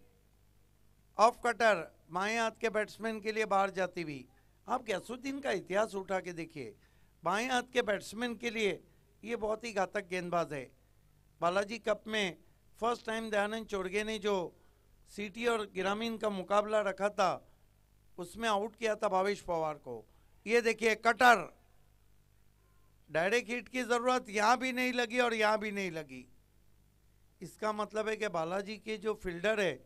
ऑफ कटर बाएं हाथ के बैट्समैन के लिए बाहर जाती हुई। आप गैसुद्दीन का इतिहास उठा के देखिए। बाएं हाथ के बैट्समैन के लिए ये बहुत ही घातक गेंदबाज है। बालाजी कप में फर्स्ट टाइम दयानंद चोरगे ने जो सिटी और ग्रामीण का मुकाबला रखा था उसमें आउट किया था भावेश पवार को। ये देखिए कटर। डायरेक्ट हिट की जरूरत यहां भी नहीं लगी और यहां भी नहीं लगी। इसका मतलब है कि बालाजी के जो फील्डर है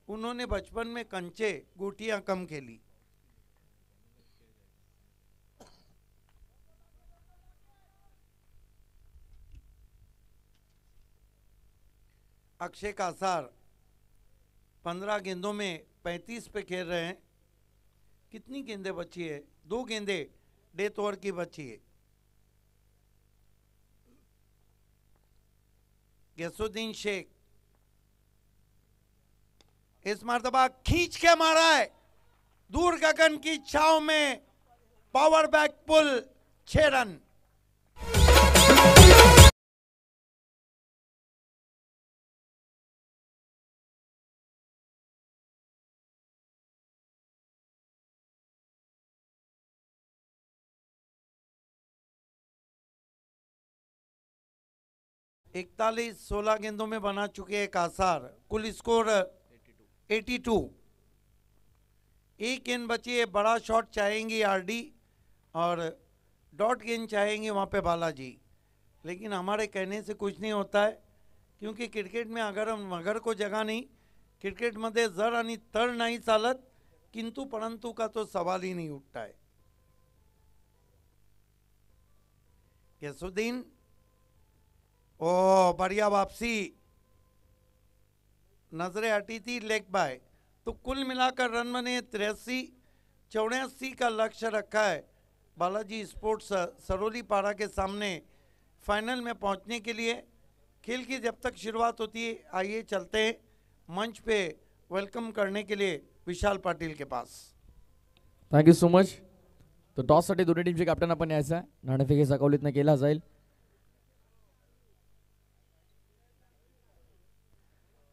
उन्होंने बचपन में कंचे गोटियां कम खेली। अक्षय कासार 15 गेंदों में 35 पे खेल रहे हैं। कितनी गेंदें बची है? 2 गेंदें डेथ ओवर की बची है। गैसुद्दीन शेख इस मरतबा खींच के मारा है दूर गगन की छाव में। Power back pull 6 run. इकतालीस 16 गेंदों में बना चुके हैं कासार। कुल स्कोर 82। 1 गेंद बची है। बड़ा शॉट चाहेंगे RD और डॉट गेंद चाहेंगे वहाँ पे बालाजी। लेकिन हमारे कहने से कुछ नहीं होता है क्योंकि क्रिकेट में अगर हम मगर को जगह नहीं, क्रिकेट मध्ये जर आणि तळ नाही चालत किंतु परंतु का तो सवाल ही नहीं उठता है। गैसुद्दीन ओ बढ़िया वापसी। नजरें हटी थी लेग बाय। तो कुल मिलाकर रन बने 83। 84 का लक्ष्य रखा है बालाजी स्पोर्ट्स सरोली पाड़ा के सामने फाइनल में पहुंचने के लिए। खेल की जब तक शुरुआत होती है, आइए चलते हैं मंच पे वेलकम करने के लिए विशाल पाटिल के पास। Thank you so much. तर टॉससाठी दोन्ही टीमचे कॅप्टन आपण यायचं आहे. नाणेफेकीचा कौल इथनं केला जाईल.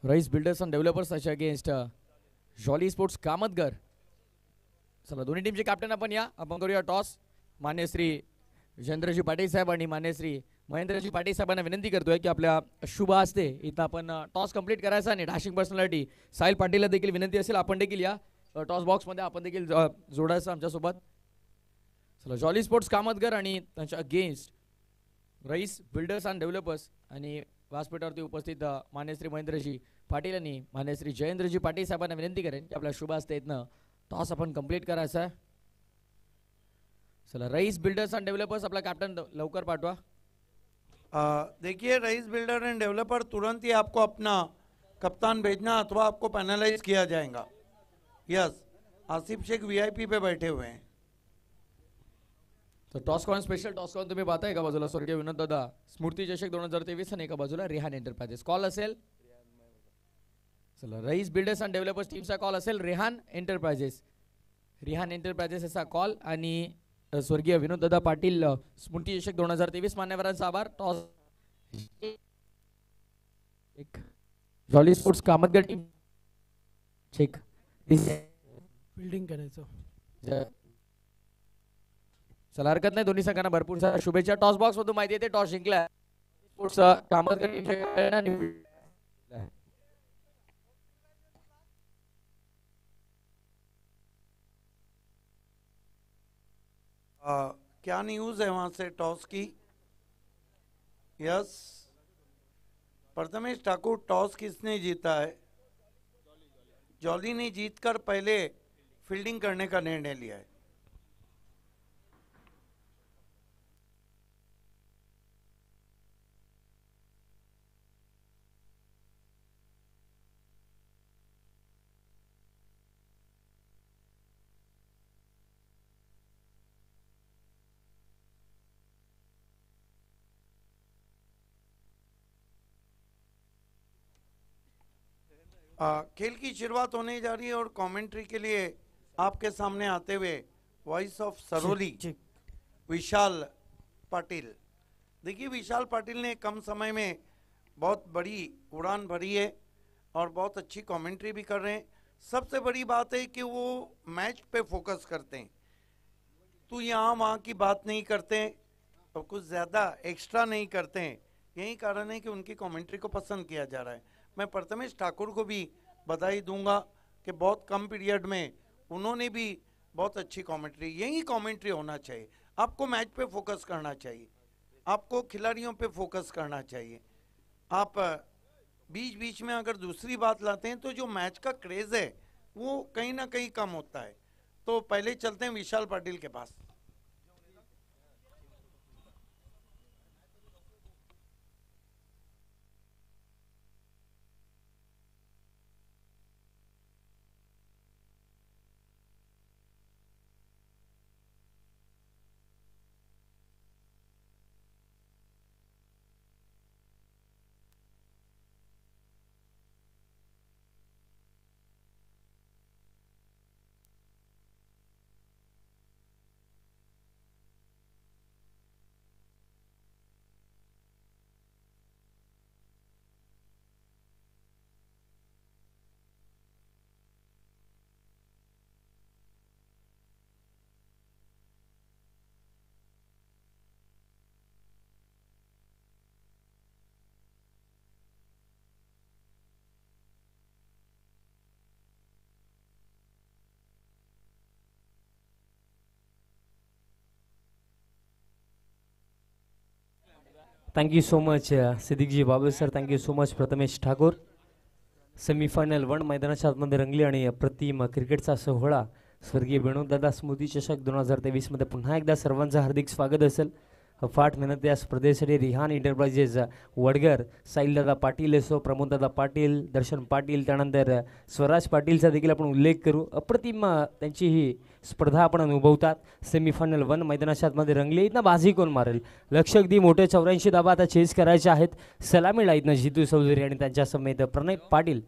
Rais builders and developers against jolly sports Kamatgar. चला दोन्ही टीमचे कॅप्टन आपण या. आपण करूया टॉस. मान्य श्री विजेंद्रजी पाटील साहेब आणि मान्य श्री महेंद्रजी पाटील साहेबांना विनंती करतोय की आपल्या शुभ हस्ते इथं आपण टॉस कंप्लीट करायचा. आणि डॅशिंग पर्सनॅलिटी साहिल पाटीलला देखील विनंती असेल आपण देखील या टॉस बॉक्समध्ये आपण देखील जोडायचं आमच्यासोबत. चला जॉली स्पोर्ट्स कामतगर आणि त्यांच्या against Raees builders and developers. आणि व्यासपीठावरती उपस्थित मान्य श्री महेंद्रजी पाटील आणि मान्य श्री जयेंद्रजी पाटील साहेबांना विनंती करेन की आपल्या शुभ हस्ते इथनं टॉस आपण कंप्लीट करायचा आहे. चला रईस बिल्डर्स अँड डेव्हलपर्स आपला कॅप्टन लवकर पाठवा. देखिए रईस बिल्डर एंड डेवलपर तुरंत ही आपको अपना कप्तान भेजना अथवा आपको पैनलाइज किया जाएगा. यस, आसिफ शेख वीआईपी पे बैठे हुए हैं. तर टॉस कॉन स्पेशल टॉस कॉन तुम्ही पाहता. एका बाजूला स्वर्गीय विनोद दादा स्मृती चषक 2023 आणि एका बाजूला रेहान एंटरप्राइजेस. कॉल असेल चला रईस बिल्डर्स अँड डेव्हलपर्स टीमचा कॉल असेल रेहान एंटरप्राइजेस. रेहान एंटरप्राइजेस असा कॉल. आणि स्वर्गीय विनोद दादा पाटील स्मृती चषक 2023 मान्यवरांचा आभार. टॉस एक जॉली स्पोर्ट्स कामतगर टीम चेक फिल्डिंग करायचं. चला हरकत नाही. दोन्ही संघांना भरपूर साऱ्या शुभेच्छा. टॉस बॉक्स मधून माहिती येते टॉस जिंकला स्पोर्ट्स कामतगर टीम. क्या न्यूज़ है वहाँ से टॉस की? यस, प्रथमेश ठाकुर टॉस किसने जीता है? जॉली ने जीतकर पहले फील्डिंग करने का निर्णय लिया है. खेल की शुरुआत होने जा रही है और कमेंट्री के लिए आपके सामने आते हुए वॉइस ऑफ सरोली विशाल पाटिल. देखिए विशाल पाटिल ने कम समय में बहुत बड़ी उड़ान भरी है और बहुत अच्छी कमेंट्री भी कर रहे हैं. सबसे बड़ी बात है कि वो मैच पे फोकस करते हैं, तो यहाँ वहाँ की बात नहीं करते हैं और कुछ ज़्यादा एक्स्ट्रा नहीं करते हैं. यही कारण है कि उनकी कमेंट्री को पसंद किया जा रहा है. मैं प्रथमेश ठाकुर को भी बधाई दूंगा कि बहुत कम पीरियड में उन्होंने भी बहुत अच्छी कमेंट्री. यही कमेंट्री होना चाहिए. आपको मैच पे फोकस करना चाहिए, आपको खिलाड़ियों पे फोकस करना चाहिए. आप बीच बीच में अगर दूसरी बात लाते हैं तो जो मैच का क्रेज है वो कहीं ना कहीं कम होता है. तो पहले चलते हैं विशाल पाटिल के पास. Thank you so much Siddiqueji Babu sir. Thank you so much Prathamesh Thakur. Semifinal 1 मैदानाच्या आतमध्ये रंगली आणि अप्रतिम क्रिकेटचा सोहळा स्वर्गीय विनोददादा स्मृती चषक 2023 मध्ये पुन्हा एकदा सर्वांचं हार्दिक स्वागत असेल. अफाट मेहनत या स्पर्धेसाठी रिहान एंटरप्राइजेस वडगर, साहिलदादा पाटील असो, प्रमोददादा पाटील, दर्शन पाटील, त्यानंतर स्वराज पाटीलचा देखील आपण उल्लेख करू. अप्रतिम त्यांची ही स्पर्धा आपण अनुभवतात. सेमीफायनल 1 मैदानाच्या आतमध्ये रंगले. इथनं बाजी कोण मारेल, लक्ष अगदी मोठे 84 धावा आता चेस करायचे आहेत. सलामीला इथनं जितू चौधरी आणि त्यांच्या समेत प्रणय पाटील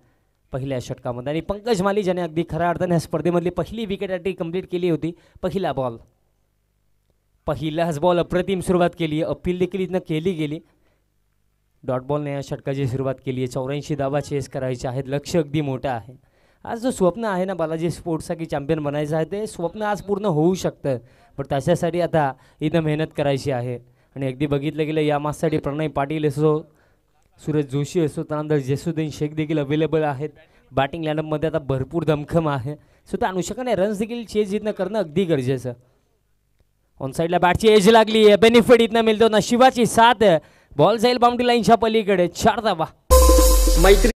पहिल्या षटकामध्ये, आणि पंकज माली ज्याने अगदी खऱ्या अर्थाने या स्पर्धेमधली पहिली विकेट अटी कंप्लीट केली होती. पहिलाच बॉल अप्रतिम सुरुवात केली. अपील देखील इथनं केली गेली. डॉट बॉलने या षटकाची सुरुवात केली आहे. 84 धावा चेस करायचे आहेत. लक्ष अगदी मोठं आहे. आज जो स्वप्न आहे ना बालाजी स्पोर्ट्सचा की चॅम्पियन बनायचं आहे, ते स्वप्न आज पूर्ण होऊ शकतं. पण त्याच्यासाठी आता इथं मेहनत करायची आहे. आणि अगदी बघितलं गेलं या माससाठी प्रणय पाटील असो, सूरज जोशी असो, त्यानंतर जेसुद्दीन शेख देखील अवेलेबल आहेत. बॅटिंग लाईनअपमध्ये आता भरपूर दमखम आहे. सो त्या अनुषंगाने रन्स देखील चेस इथनं करणं अगदी गरजेचं. ऑन साईडला बॅटची एज लागली आहे. बेनिफिट इथनं मिळतो. नशिबाची साथ. बॉल जाईल बाउंड्री लाईनच्या पलीकडे. 4 धावा. मैत्री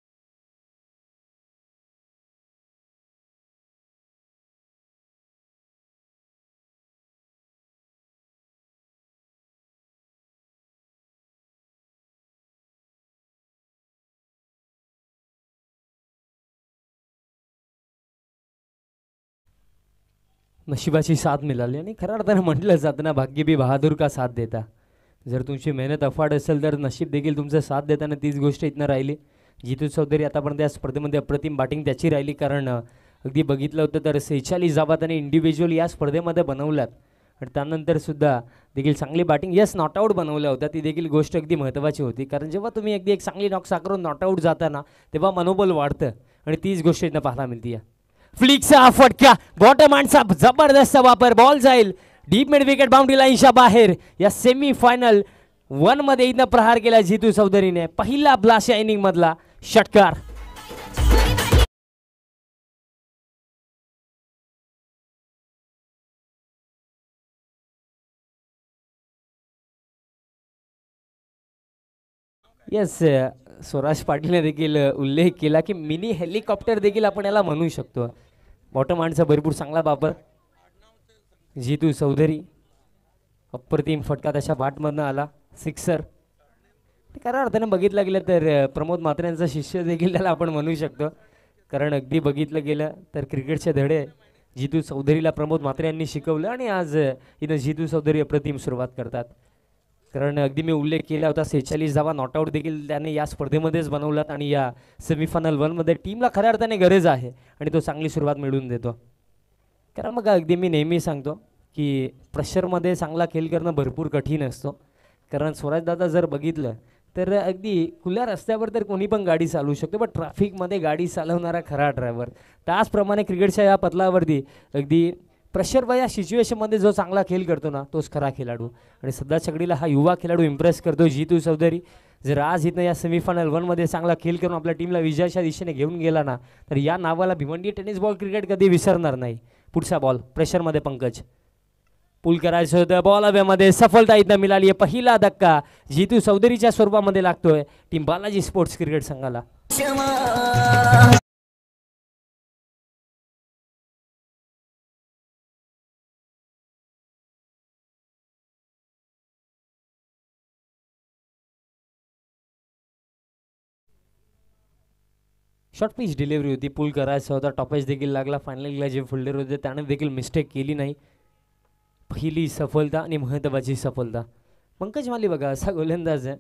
नशिबाची साथ मिळाली. आणि खऱ्या अर्थानं म्हटलं जातं ना, भाग्य भी बहादूर का साथ देता. जर तुमची मेहनत अफाट असेल तर नशीब देखील तुमचं साथ देताना तीच गोष्ट इथनं राहिली. जितू चौधरी आतापर्यंत या स्पर्धेमध्ये अप्रतिम बॅटिंग त्याची राहिली. कारण अगदी बघितलं होतं तर 46 धावा त्याने इंडिव्हिज्युअल या स्पर्धेमध्ये बनवल्यात. आणि त्यानंतर सुद्धा देखील चांगली बॅटिंग, यस नॉट आऊट बनवल्या होत्या. ती देखील गोष्ट अगदी महत्त्वाची होती. कारण जेव्हा तुम्ही अगदी एक चांगली नॉक साकारून नॉट आऊट जाताना तेव्हा मनोबल वाढतं. आणि तीच गोष्ट इथं पाहायला मिळते. फ्लिकचा फटका, बॉटम हँडचा जबरदस्त वापर. बॉल जाईल डीप मिड विकेट बाउंड्री लाईनच्या बाहेर. या सेमीफायनल 1 मध्ये इथं प्रहार केला जितू चौधरीने. पहिला ब्लास्ट या इनिंग मधला षटकार. येस, स्वराज पाटीलने देखील उल्लेख केला की मिनी हेलिकॉप्टर देखील आपण याला म्हणू शकतो. बॉटम हँडचा भरपूर चांगला वापर. जितू चौधरी अप्रतिम फटका त्याच्या बॅटमधनं आला. सिक्सर. खऱ्या अर्थानं बघितलं गेलं तर प्रमोद म्हात्रे यांचा शिष्य देखील त्याला आपण म्हणू शकतो. कारण अगदी बघितलं गेलं तर क्रिकेटचे धडे जितू चौधरीला प्रमोद म्हात्रे यांनी शिकवलं. आणि आज इथं जितू चौधरी अप्रतिम सुरुवात करतात. कारण अगदी मी उल्लेख केला होता 46 धावा नॉट आऊट देखील त्याने या स्पर्धेमध्येच बनवलात. आणि या सेमीफायनल 1 मध्ये टीमला खऱ्या अर्थाने गरज आहे आणि तो चांगली सुरुवात मिळवून देतो. कारण मग अगदी मी नेहमी सांगतो की प्रेशरमध्ये चांगला खेळ करणं भरपूर कठीण असतो. कारण स्वराजदादा जर बघितलं तर अगदी खुल्या रस्त्यावर तर कोणी पण गाडी चालवू शकतो, पण ट्रॅफिकमध्ये गाडी चालवणारा खरा ड्रायव्हर. त्याचप्रमाणे क्रिकेटच्या या पदलावरती अगदी प्रेशर या सिच्युएशनमध्ये जो चांगला खेळ करतो ना, तोच खरा खेळाडू. आणि सध्या सगळीला हा युवा खेळाडू इम्प्रेस करतो जितू चौधरी. जर आज इथं या सेमीफायनल 1 मध्ये चांगला खेळ करून आपल्या टीमला विजयाच्या दिशेने घेऊन गेला ना, तर या नावाला भिवंडी टेनिस बॉल क्रिकेट कधी विसरणार नाही. पुढचा बॉल प्रेशरमध्ये पंकज. पुल करायचं होतं. बॉल हवेमध्ये. सफलता इथं मिळाली आहे. पहिला धक्का जितू चौधरीच्या स्वरूपामध्ये लागतोय टीम बालाजी स्पोर्ट्स क्रिकेट संघाला. शॉर्ट पिच डिलिव्हरी होती. पुल करायचा होता. टॉपेज देखील लागला. फायनलला जे फिल्डर होते त्याने देखील मिस्टेक केली नाही. पहिली सफलता आणि महत्त्वाची सफलता. पंकज माली बघा असा गोलंदाज आहे,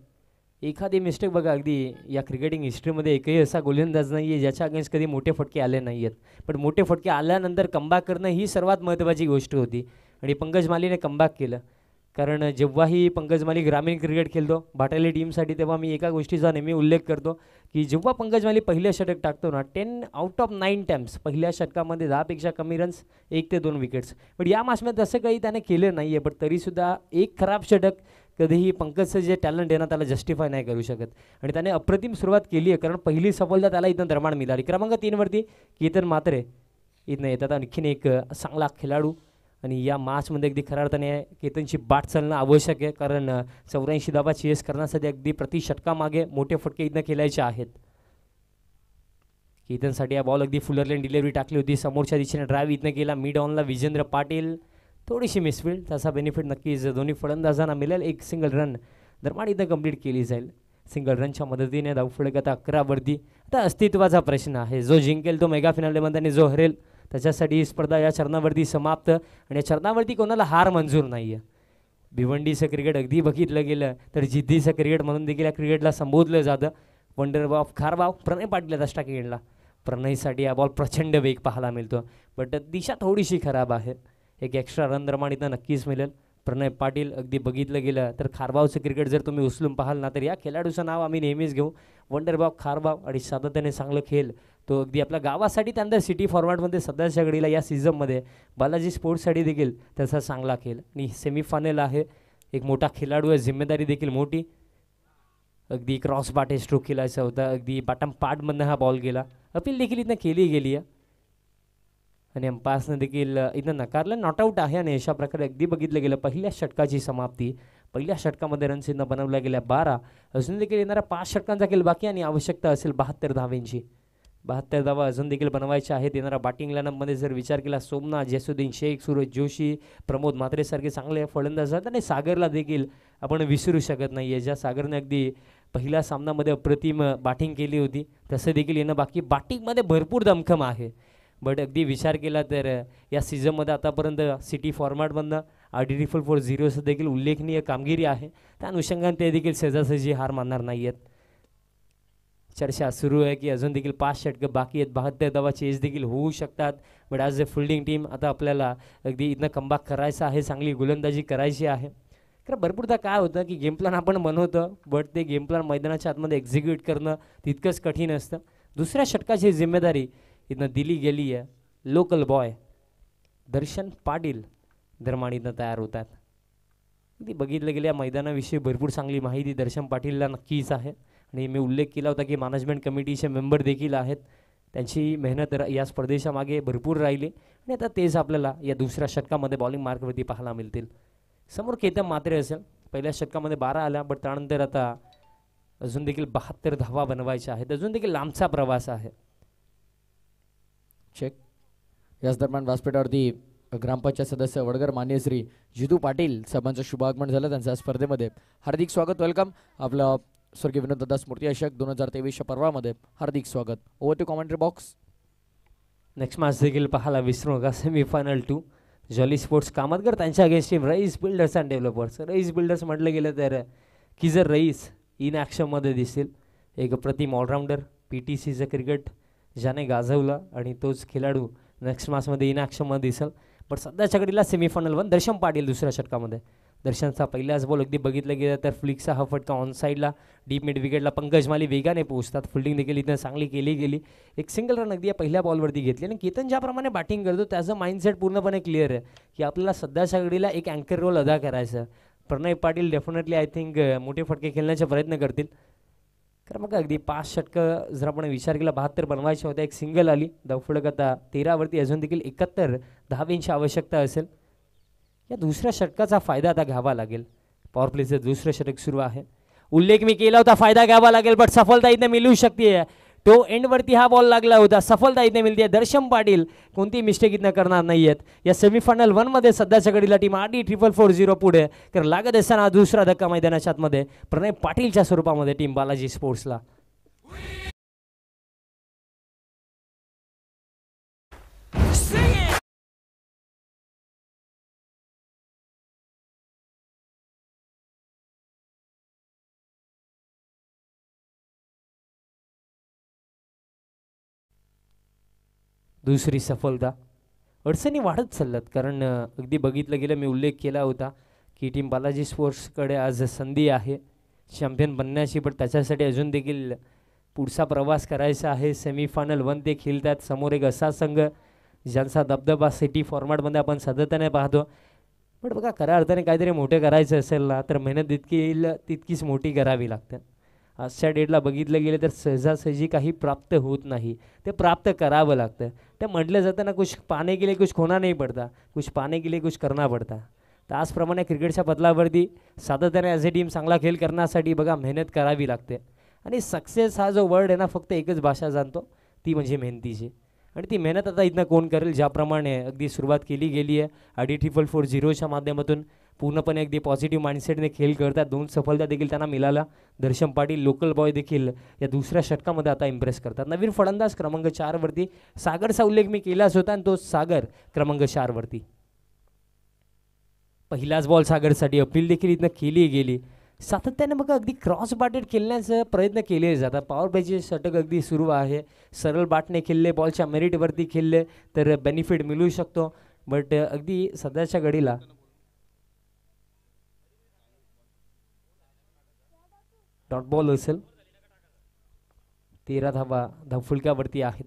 एखादी मिस्टेक बघा अगदी या क्रिकेटिंग हिस्ट्रीमध्ये एकही असा गोलंदाज नाही आहे ज्याच्या अगेन्स्ट कधी मोठे फटके आले नाही आहेत. पण मोठे फटके आल्यानंतर कमबॅक करणं ही सर्वात महत्त्वाची गोष्ट होती. आणि पंकज मालीने कमबॅक केलं. कारण जेव्हाही पंकज माली ग्रामीण क्रिकेट खेळतो भाटाली टीमसाठी, तेव्हा मी एका गोष्टीचा नेहमी उल्लेख करतो की जेव्हा पंकज माली पहिलं षटक टाकतो ना, 10 आउट ऑफ 9 टाइम्स पहिल्या षटकामध्ये 10पेक्षा कमी रन्स, 1 ते 2 विकेट्स. पण या मॅचमध्ये तसं काही त्याने केलं नाही आहे. पण तरीसुद्धा एक खराब षटक कधीही पंकजचं जे टॅलेंट आहे ना त्याला जस्टिफाय नाही करू शकत. आणि त्याने अप्रतिम सुरुवात केली आहे. कारण पहिली सफलता त्याला इथं दरम्यान मिळाली. क्रमांक 3 वरती केतन म्हात्रे इथनं येतात. आणखीन एक चांगला खेळाडू. आणि या मॅचमध्ये अगदी खऱ्या अर्थाने केतनची बाट चालणं आवश्यक आहे. कारण 84 धावा चेस करण्यासाठी अगदी प्रति षटकामागे मोठे फटके इथनं खेळायचे आहेत. केतनसाठी हा बॉल अगदी फुलर लेन डिलिव्हरी टाकली होती. समोरच्या दिशेने ड्राईव्ह इथनं केला. मिड ऑनला विजेंद्र पाटील. थोडीशी मिसफील्ड, त्याचा बेनिफिट नक्कीच दोन्ही फलंदाजांना मिळेल. एक सिंगल रन दरम्यान इथं कंप्लीट केली जाईल. सिंगल रनच्या मदतीने धावफलक आता 11वरती. आता अस्तित्वाचा प्रश्न आहे, जो जिंकेल तो मेगा फिनालेमध्ये आणि जो हरेल त्याच्यासाठी ही स्पर्धा या चरणावरती समाप्त. आणि या चरणावरती कोणाला हार मंजूर नाही आहे. भिवंडीचं क्रिकेट अगदी बघितलं गेलं तर जिद्दीचं क्रिकेट म्हणून देखील या क्रिकेटला संबोधलं जातं. वंडर ऑफ खारबाव प्रणय पाटील दष्टा खेळला. प्रणयसाठी हा बॉल प्रचंड वेग पाहायला मिळतो, बट दिशा थोडीशी खराब आहे. एक एक्स्ट्रा रन दरम्यान इथं नक्कीच मिळेल. प्रणय पाटील अगदी बघितलं गेलं तर खारबावचं क्रिकेट जर तुम्ही उचलून पाहाल ना तर या खेळाडूचं नाव आम्ही नेहमीच घेऊ. वंडरबॉब खारबाव आणि सातत्याने चांगलं खेळ तो अगदी आपल्या गावासाठी त्यानंतर सिटी फॉर्मॅटमध्ये सध्याच्या घडीला या सीझनमध्ये बालाजी स्पोर्ट्ससाठी देखील त्याचा चांगला खेळ. आणि सेमीफायनल आहे, एक मोठा खेळाडू आहे, जिम्मेदारी देखील मोठी. अगदी क्रॉस बाटे स्ट्रोक खेळायचा होता, अगदी बॉटम पार्टमधनं हा बॉल गेला. अपील देखील इथं केली गेली आहे आणि अंपायर्सनं देखील इथं नकारलं. नॉटआउट आहे. आणि अशा प्रकारे अगदी बघितलं गेलं पहिल्या षटकाची समाप्ती. पहिल्या षटकामध्ये रन्स इथं बनवल्या गेल्या 12. अजून देखील येणाऱ्या 5 षटकांचा खेळ बाकी आणि आवश्यकता असेल 72 धावांची. 72 धावा अजून देखील बनवायच्या आहेत. येणाऱ्या बॅटिंग लाईनअपमध्ये जर विचार केला सोमनाथ, जयसुद्दीन शेख, सूरज जोशी, प्रमोद म्हात्रेसारखे चांगले फलंदाज आहेत. आणि सागरला देखील आपण विसरू शकत नाही आहे, ज्या सागरने अगदी पहिल्या सामन्यामध्ये अप्रतिम बॅटिंग केली होती तसं देखील येणं बाकी. बॅटिंगमध्ये भरपूर दमखम आहे, बट अगदी विचार केला तर या सीझनमध्ये आतापर्यंत सिटी फॉर्मॅटमधनं RD440चं देखील उल्लेखनीय कामगिरी आहे. त्या अनुषंगाने ते देखील सहजासहजी हार मानणार नाही आहेत. चर्चा सुरू आहे की अजून देखील 5 षटकं बाकी आहेत, 72 धावा चेस देखील होऊ शकतात. But as a fielding team आता आपल्याला अगदी इथनं कमबॅक करायचं आहे, चांगली गोलंदाजी करायची आहे. कारण भरपूरदा काय होतं की गेम प्लॅन आपण बनवतो, बट ते गेम प्लॅन मैदानाच्या आतमध्ये एक्झिक्यूट करणं तितकंच कठीण असतं. दुसऱ्या षटकाची जिम्मेदारी इथं दिली गेली आहे. लोकल बॉय दर्शन पाटील दरम्यान इथं तयार होतात. ती बघितलं गेल्या मैदानाविषयी भरपूर चांगली माहिती दर्शन पाटीलला नक्कीच आहे. आणि मी उल्लेख केला होता की मॅनेजमेंट कमिटीचे मेंबर देखील आहेत, त्यांची मेहनत या स्पर्धेच्या मागे भरपूर राहिली. आणि आता तेच आपल्याला या दुसऱ्या षटकामध्ये बॉलिंग मार्कवरती पाहायला मिळतील. समोर केतन मात्रे असेल, पहिल्या षटकामध्ये 12 आल्या, बट त्यानंतर आता अजून देखील 72 धावा बनवायच्या आहेत. अजून देखील लांबचा प्रवास आहे. चेक. याच दरम्यान व्यासपीठावरती ग्रामपंचायत सदस्य वडगर मान्य श्री जितू पाटील साहेबांचं शुभागमन झालं. त्यांच्या स्पर्धेमध्ये हार्दिक स्वागत, वेलकम. आपलं स्वर्गीय विनोददादा स्मृती चषक 2023च्या पर्वामध्ये हार्दिक स्वागत. Over to commentary box. Next match देखील पाहायला विसरू नका. सेमीफायनल 2 जॉली स्पोर्ट्स कामतगर त्यांच्या against team Raees builders and developers. Raees builders म्हटलं गेलं तर की जर रईस इन ॲक्शनमध्ये दिसेल, एक प्रतिम ऑलराऊंडर, PTCचं क्रिकेट ज्याने गाजवलं आणि तोच खेळाडू नेक्स्ट मॅचमध्ये इन ॲक्शनमध्ये दिसेल. बट सध्याच्या घडीला सेमीफायनल 1 दर्शन पाटील दुसऱ्या षटकामध्ये. दर्शनचा पहिलाच बॉल अगदी बघितलं गेलं तर फ्लिकचा हा फटका ऑन साईडला डीप मिड विकेटला पंकज माली वेगाने पोहोचतात. फिल्डिंग देखील इथं चांगली केली गेली. एक सिंगल रन अगदी या पहिल्या बॉलवरती घेतली. आणि केतन ज्याप्रमाणे बॅटिंग करतो त्याचं माइंडसेट पूर्णपणे क्लिअर आहे की आपल्याला सध्याच्या घडीला एक अँकर रोल अदा करायचा. प्रणय पाटील डेफिनेटली आय थिंक मोठे फटके खेळण्याचा प्रयत्न करतील. कारण मग अगदी 5 षटकं जर आपण विचार केला 72 बनवायचे होते, एक सिंगल आली. धावफलक आता 13वरती. अजून देखील 71 धावांची आवश्यकता असेल. या दुसऱ्या षटकाचा फायदा आता घ्यावा लागेल. पॉवर प्लेचं दुसरं षटक सुरू आहे. उल्लेख मी केला होता, फायदा घ्यावा लागेल, बट सफलता इथे मिळू शकते. तो एंडवरती हा बॉल लागला होता, सफलता इथे मिळते. दर्शन पाटील कोणती मिस्टेक इथं करणार नाही आहेत. या सेमीफायनल 1मध्ये सध्याच्या घडीला टीम RD440 पुढे. तर लागत असताना दुसरा धक्का मैदानाच्या आतमध्ये प्रणय पाटीलच्या स्वरूपामध्ये टीम बालाजी स्पोर्ट्सला. दुसरी सफलता. अडचणी वाढत चालल्यात, कारण अगदी बघितलं गेलं मी उल्लेख केला होता की टीम बालाजी स्पोर्ट्सकडे आज संधी आहे चॅम्पियन बनण्याची. पण त्याच्यासाठी अजून देखील पुढचा प्रवास करायचा आहे. सेमीफायनल 1 ते खेळतात. समोर एक असा संघ ज्यांचा दबदबा सिटी फॉर्मॅटमध्ये आपण सातत्याने पाहतो. पण बघा, खऱ्या अर्थाने काहीतरी मोठे करायचं असेल ना तर मेहनत तितकीच मोठी करावी लागते. आजच्या डेटला बघितलं गेलं तर सहजासहजी काही प्राप्त होत नाही, ते प्राप्त करावं लागतं. ते म्हटलं जातं ना, कुछ पाने के लिए कुछ खोना नहीं पडता, कुछ पाने के लिए कुछ करना पडता. त्याचप्रमाणे क्रिकेटच्या पदलावरती सातत्याने ॲज अ टीम चांगला खेळ करण्यासाठी बघा मेहनत करावी लागते. आणि सक्सेस हा जो वर्ड आहे ना, फक्त एकच भाषा जाणतो, ती म्हणजे मेहनतीची. आणि ती मेहनत आता इथनं कोण करेल, ज्याप्रमाणे अगदी सुरुवात केली गेली आहे आडी 444-0च्या माध्यमातून पूर्णपणे अगदी पॉझिटिव्ह माइंडसेटने खेळ करतात. 2 सफलता देखील त्यांना मिळाला. दर्शन पाटील लोकल बॉय देखील या दुसऱ्या षटकामध्ये आता इम्प्रेस करतात. नवीन फलंदाज क्रमांक 4 वरती सागरचा उल्लेख मी केलाच होता आणि तो सागर क्रमांक 4 वरती. पहिलाच बॉल सागरसाठी अपील देखील इथनं केली गेली. सातत्याने बघा अगदी क्रॉस बाटेड खेळण्याचा प्रयत्न केले जातात. पॉवर प्लेचे षटक अगदी सुरू आहे. सरळ बाटने खेळले, बॉलच्या मेरिटवरती खेळले तर बेनिफिट मिळू शकतो. बट अगदी सध्याच्या घडीला डॉट बॉल असेल. 13 धावा धावफुलक्यावरती आहेत.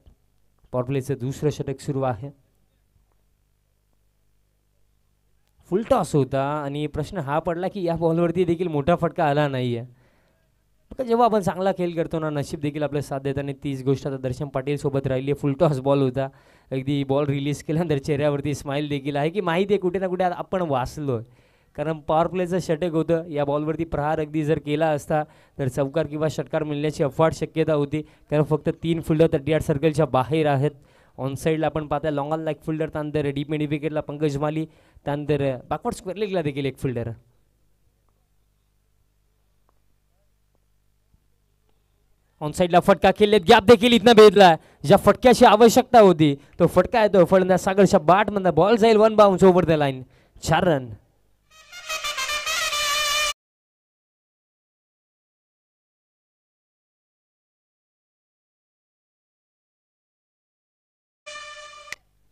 पॉवर प्लेचं दुसरं षटक सुरू आहे. फुल टॉस होता आणि प्रश्न हा पडला की या बॉलवरती देखील मोठा फटका आला नाही आहे. जेव्हा आपण चांगला खेळ करतो ना, नशीब देखील आपल्या साथ देत आणि तीच गोष्ट आता दर्शन पाटील सोबत राहिली आहे. फुल टॉस बॉल होता. अगदी बॉल रिलीज केल्यानंतर चेहऱ्यावरती स्माईल देखील आहे की माहिती आहे कुठे ना कुठे आपण वाचलो. कारण पॉवर प्लेचं षटक होतं. या बॉलवरती प्रहार अगदी जर केला असता तर चौकार किंवा षटकार मिळण्याची अफाट शक्यता होती. कारण फक्त 3 फिल्डर 38 सर्कलच्या बाहेर आहेत. ऑन साईडला आपण पाहता लॉंग ऑन लाईक फिल्डर, त्यानंतर डीप मिड विकेटला पंकज माली, त्यानंतर बॅकवर्ड स्क्वेअर लेगला देखील एक फिल्डर. ऑन साईडला फटका खेळलेत, गॅप देखील इथनं भेटला. ज्या फटक्याची आवश्यकता होती तो फटका येतो फलंदाज सागरच्या बॅटमधून. बॉल जाईल 1 bounce over the line. 4 run.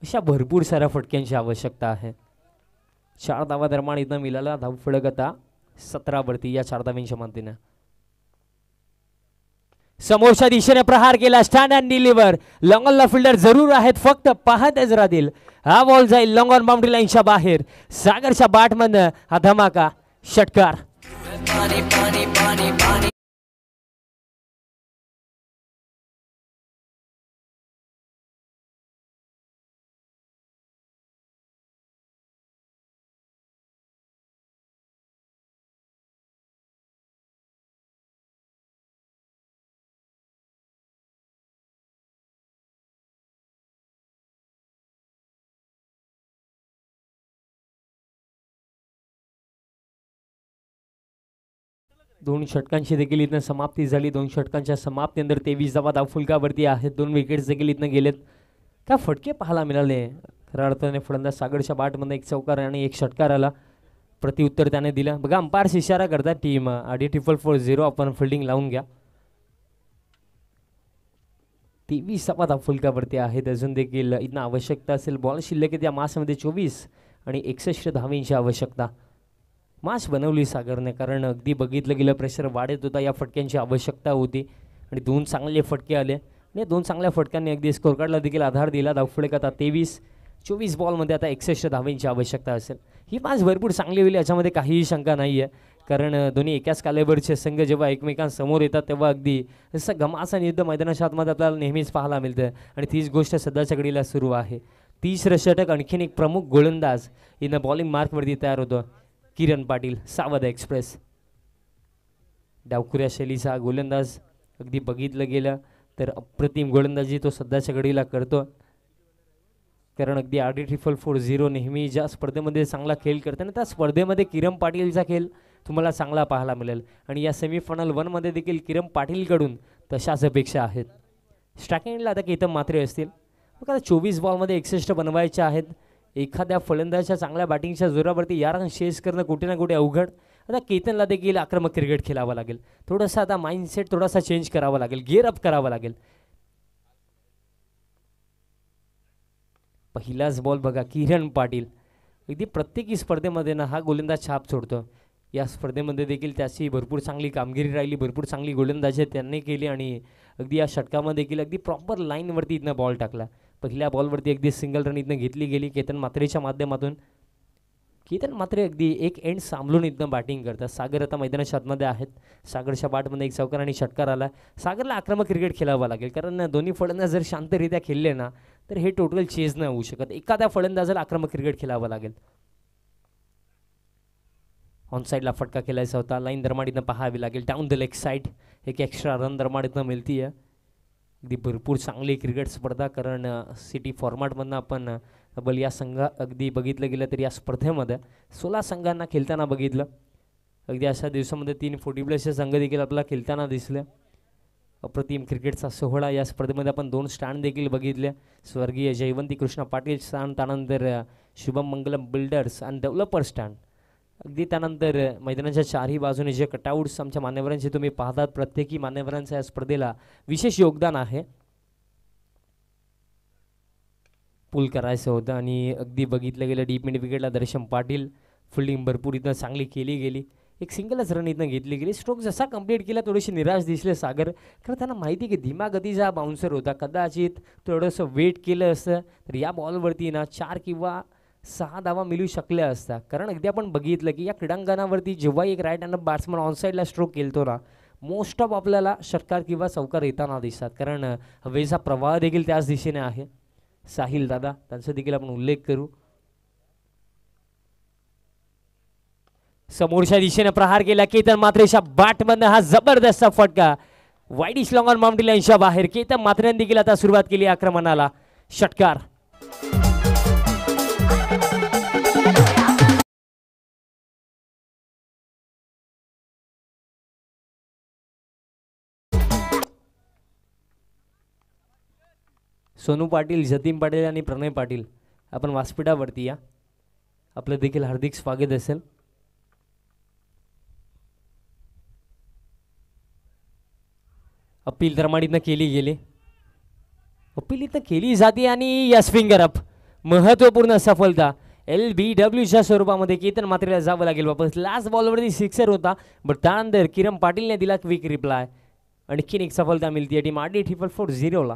अशा भरपूर साऱ्या फटक्यांची आवश्यकता आहे. 4 धावा दरम्यान इथं मिळाला. धावफलक आता 17 वरती या 4 धाव्यांच्या मदतीने. समोरच्या दिशेने प्रहार केला. Stand and deliver. Long on fielder जरूर आहेत, फक्त पाहतच राहतील. हा बॉल जाईल लॉंग ऑन बाउंड्री लाईनच्या बाहेर. सागरच्या बॅटमधनं हा धमाका षटकार. दोन षटकांची देखील इथं समाप्ती झाली. 2 षटकांच्या समाप्तीनंतर 23 धावा धावफुलकावरती आहेत. 2 विकेट्स देखील इथं गेलेत. काय फटके पाहायला मिळाले. खऱ्या अर्थाने फलंदाज सागरच्या बॅटमध्ये एक चौकार आणि एक षटकार आला. प्रत्युत्तर त्याने दिलं. बघा अंपायर्स इशारा करतात टीम आडी 444-0 आपण फिल्डिंग लावून घ्या. 23 धावा धावफुलकावरती आहेत. अजून देखील इथं आवश्यकता असेल. बॉल शिल्लक आहे त्या मासमध्ये 24 आणि 61 धावींची आवश्यकता. मास बनवली सागरने, कारण अगदी बघितलं गेलं प्रेशर वाढत होता. या फटक्यांची आवश्यकता होती आणि 2 चांगले फटके आले आणि 2 चांगल्या फटक्यांनी अगदी स्कोर कार्डला देखील आधार दिला. धावफलक आता 23-24 बॉलमध्ये आता 61 धावींची आवश्यकता असेल. ही मॅच भरपूर चांगली होईल याच्यामध्ये काहीही शंका नाही आहे. कारण दोन्ही एकाच कॅलिबरचे संघ जेव्हा एकमेकांसमोर येतात तेव्हा अगदी जसं घमासान युद्ध मैदानाच्या आतमध्ये आपल्याला नेहमीच पाहायला मिळतं आणि तीच गोष्ट सध्याच्या घडीला सुरू आहे. 30 षटक आणखीन एक प्रमुख गोलंदाज इथं बॉलिंग मार्कवरती तयार होतो. किरण पाटील सावध एक्सप्रेस. डावखुऱ्या शैलीचा गोलंदाज अगदी बघितलं गेलं तर अप्रतिम गोलंदाजी तो सध्याच्या घडीला करतो. कारण अगदी आडी 444-0 नेहमी ज्या स्पर्धेमध्ये चांगला खेळ करताना त्या स्पर्धेमध्ये किरण पाटीलचा खेळ तुम्हाला चांगला पाहायला मिळेल आणि या सेमीफायनल 1 मध्ये देखील किरण पाटीलकडून तशाच अपेक्षा आहेत. स्ट्रायकिंगला आता केतन मात्रे असतील. मग आता 24 बॉलमध्ये 61 बनवायचे आहेत. एखाद्या फलंदाजाच्या चांगल्या बॅटिंगच्या जोरावरती या रन चेस करणं कुठे ना कुठे अवघड. आता केतनला देखील आक्रमक क्रिकेट खेळावं लागेल. थोडंसं आता माइंडसेट थोडासा चेंज करावा लागेल, गिअर अप करावा लागेल. पहिलाच बॉल बघा किरण पाटील अगदी प्रत्येक स्पर्धेमध्ये ना हा गोलंदाज छाप सोडतो. या स्पर्धेमध्ये देखील त्याची भरपूर चांगली कामगिरी राहिली, भरपूर चांगली गोलंदाजी त्यांनी केली आणि अगदी या षटकामध्ये देखील अगदी प्रॉपर लाईनवरती इथनं बॉल टाकला. पहिल्या बॉलवरती अगदी सिंगल रन इथनं घेतली गेली केतन मात्रेच्या माध्यमातून. केतन मात्रे अगदी एक एंड सांभाळून इथनं बॅटिंग करतात. सागर आता मैदानाच्या आतमध्ये आहेत. सागरच्या बॅटमध्ये एक चौकार आणि षटकार आला. सागरला आक्रमक क्रिकेट खेळावं लागेल, कारण दोन्ही फलंदाज जर शांतरित्या खेळले ना तर हे टोटल चेज नाही होऊ शकत. एखाद्या फलंदाजाला आक्रमक क्रिकेट खेळावं लागेल. ऑन साईडला फटका खेळायचा होता. लाईन दरम्यान इथनं पाहावी लागेल. डाऊन द लेग साईड एक एक्स्ट्रा रन दरम्यान इथनं मिळती आहे. अगदी भरपूर चांगली क्रिकेट स्पर्धा, कारण सिटी फॉर्मॅटमधनं आपण तब्बल या संघा अगदी बघितलं गेलं तर या स्पर्धेमध्ये 16 संघांना खेळताना बघितलं. अगदी अशा दिवसामध्ये 3 40+ संघ देखील आपल्याला खेळताना दिसले. अप्रतिम क्रिकेटचा सोहळा या स्पर्धेमध्ये आपण 2 स्टँड देखील बघितले. स्वर्गीय जयवंती कृष्ण पाटील स्टँड, त्यानंतर शुभम मंगलम बिल्डर्स अँड डेव्हलपर स्टँड. अगदी त्यानंतर मैदानाच्या चारही बाजूने जे कटआउट्स आमच्या मान्यवरांचे तुम्ही पाहतात, प्रत्येकी मान्यवरांचं या स्पर्धेला विशेष योगदान आहे. पूल करायचं होतं आणि अगदी बघितलं गेलं डीप मिड विकेटला दर्शन पाटील. फिल्डिंग भरपूर इथं चांगली केली गेली. एक सिंगलच रन इथं घेतली गेली. स्ट्रोक जसा कंप्लीट केला थोडीशी निराश दिसले सागर, कारण त्यांना माहिती की धीमा गतीचा बाउन्सर होता. कदाचित थोडंसं वेट केलं असतं तर या बॉलवरती ना 4 किंवा 6 धावा मिळू शकल्या असता. कारण अगदी आपण बघितलं की या क्रीडांगणावरती जेव्हा एक राईट हँड बॅट्समन ऑनसाईडला स्ट्रोक केलतो ना, मोस्ट ऑफ आपल्याला षटकार किंवा चौकार येताना दिसतात, कारण हवेचा प्रवाह देखील त्याच दिशेने आहे. साहिल दादा त्यांचा देखील आपण उल्लेख करू. समोरच्या दिशेने प्रहार केला केतन मात्रेच्या बॅटमधनं, हा जबरदस्त फटका वाईडिश लॉंग ऑन बाउंड्री लाईनच्या बाहेर. केतन मात्रेने देखील आता सुरुवात केली आक्रमणाला. षटकार. सोनू पाटील, जतीन पाटील आणि प्रणय पाटील आपण व्यासपीठावरती या. आपलं देखील हार्दिक स्वागत असेल. अपील धर्माडीतनं केली गेली. अपील इथं केली जाते आणि यस फिंगर अप. महत्त्वपूर्ण सफलता LBWच्या स्वरूपामध्ये केतन मात्रेला जावं लागेल वापस. लास्ट बॉलवरती सिक्सर होता, बट त्यानंतर किरण पाटीलने दिला क्विक रिप्लाय. आणखीन एक सफलता मिळते टीम RD 440ला.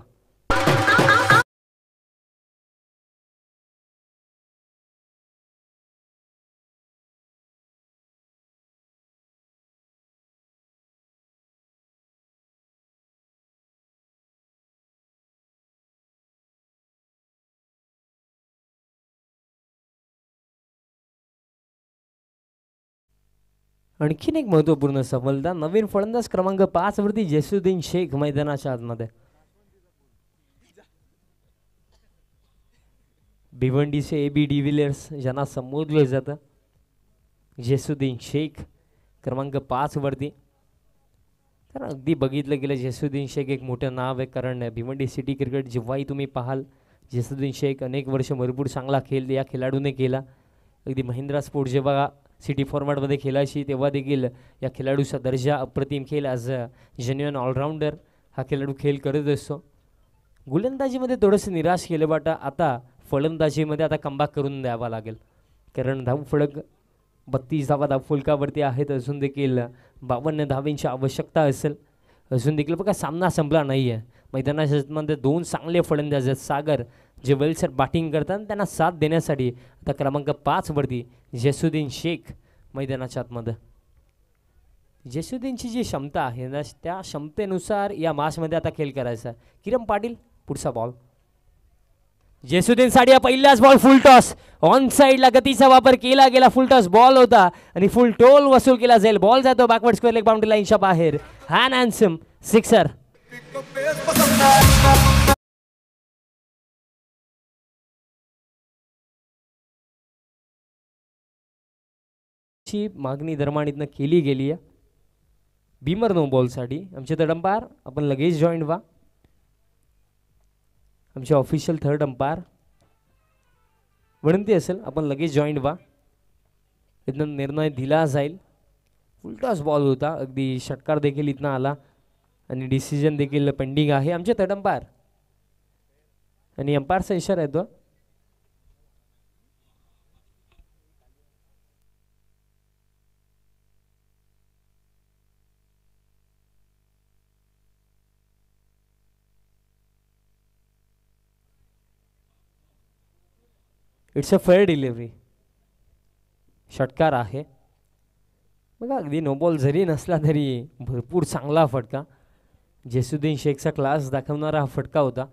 आणखीन एक महत्त्वपूर्ण सफलता नवीन फलंदाज क्रमांक 5 वरती जैसुद्दीन शेख मैदानाच्या आतमध्ये. भिवंडीचे AB डिव्हिलियर्स ज्यांना संबोधलं जातं, जैसुद्दीन शेख क्रमांक 5 वरती. तर अगदी बघितलं गेलं जैसुद्दीन शेख एक मोठं नाव आहे, कारण भिवंडी सिटी क्रिकेट जेव्हाही तुम्ही पाहाल, जैसुद्दीन शेख अनेक वर्ष भरपूर चांगला खेळ या खेळाडूने केला. अगदी महिंद्रा स्पोर्ट जेव्हा सिटी फॉर्मॅटमध्ये खेळायची तेव्हा देखील या खेळाडूचा दर्जा अप्रतिम खेळ ॲज अ जेन्युअन ऑलराऊंडर हा खेळाडू खेळ करत असतो. गोलंदाजीमध्ये थोडंसं निराश केलं, बट आता फलंदाजीमध्ये आता कमबॅक करून द्यावा लागेल, कारण धावफलक 32 धावा धावफलकावरती आहेत. अजून देखील 52 धावांची आवश्यकता असेल. अजून देखील बघा सामना संपला नाही आहे. मैदानामध्ये 2 चांगले फलंदाज आहेत. सागर जे वेलसर बॅटिंग करतात त्यांना साथ देण्यासाठी आता क्रमांक 5 वरती जैसुद्दीन शेख मैदानाच्या आतमध्ये. जैसुद्दीनची जी क्षमता आहे ना, त्या क्षमतेनुसार या मॅचमध्ये आता खेळ करायचा. किरण पाटील पुढचा बॉल. जैसुद्दीन साठी पहिलाच बॉल फुल टॉस. ऑन साईडला गतीचा वापर केला गेला. फुल टॉस बॉल होता आणि फुल टोल वसूल केला जाईल. बॉल जातो बॅकवर्ड स्क्वेअर लेग बाउंड्री लाईनच्या बाहेर. हॅन हॅन्सम सिक्सर. ची मागणी दरम्यान केली गेली आहे. बीमर नो बॉलसाठी आमचे थर्ड अंपायर आपण लगेच जॉईन व्हा. आमचे ऑफिशियल थर्ड अंपायर विनंती असेल आपण लगेच जॉईन व्हा. इथनं निर्णय दिला जाईल. फुलटॉस बॉल होता. अगदी षटकार देखील इथनं आला आणि डिसिजन देखील पेंडिंग आहे. आमचे थर्ड अंपायर आणि अंपायरचा इशारा येतो. It's a fair delivery. षटकार आहे. बघा अगदी नो बॉल जरी नसला तरी भरपूर चांगला फटका. जैसुद्दीन शेखचा क्लास दाखवणारा हा फटका होता.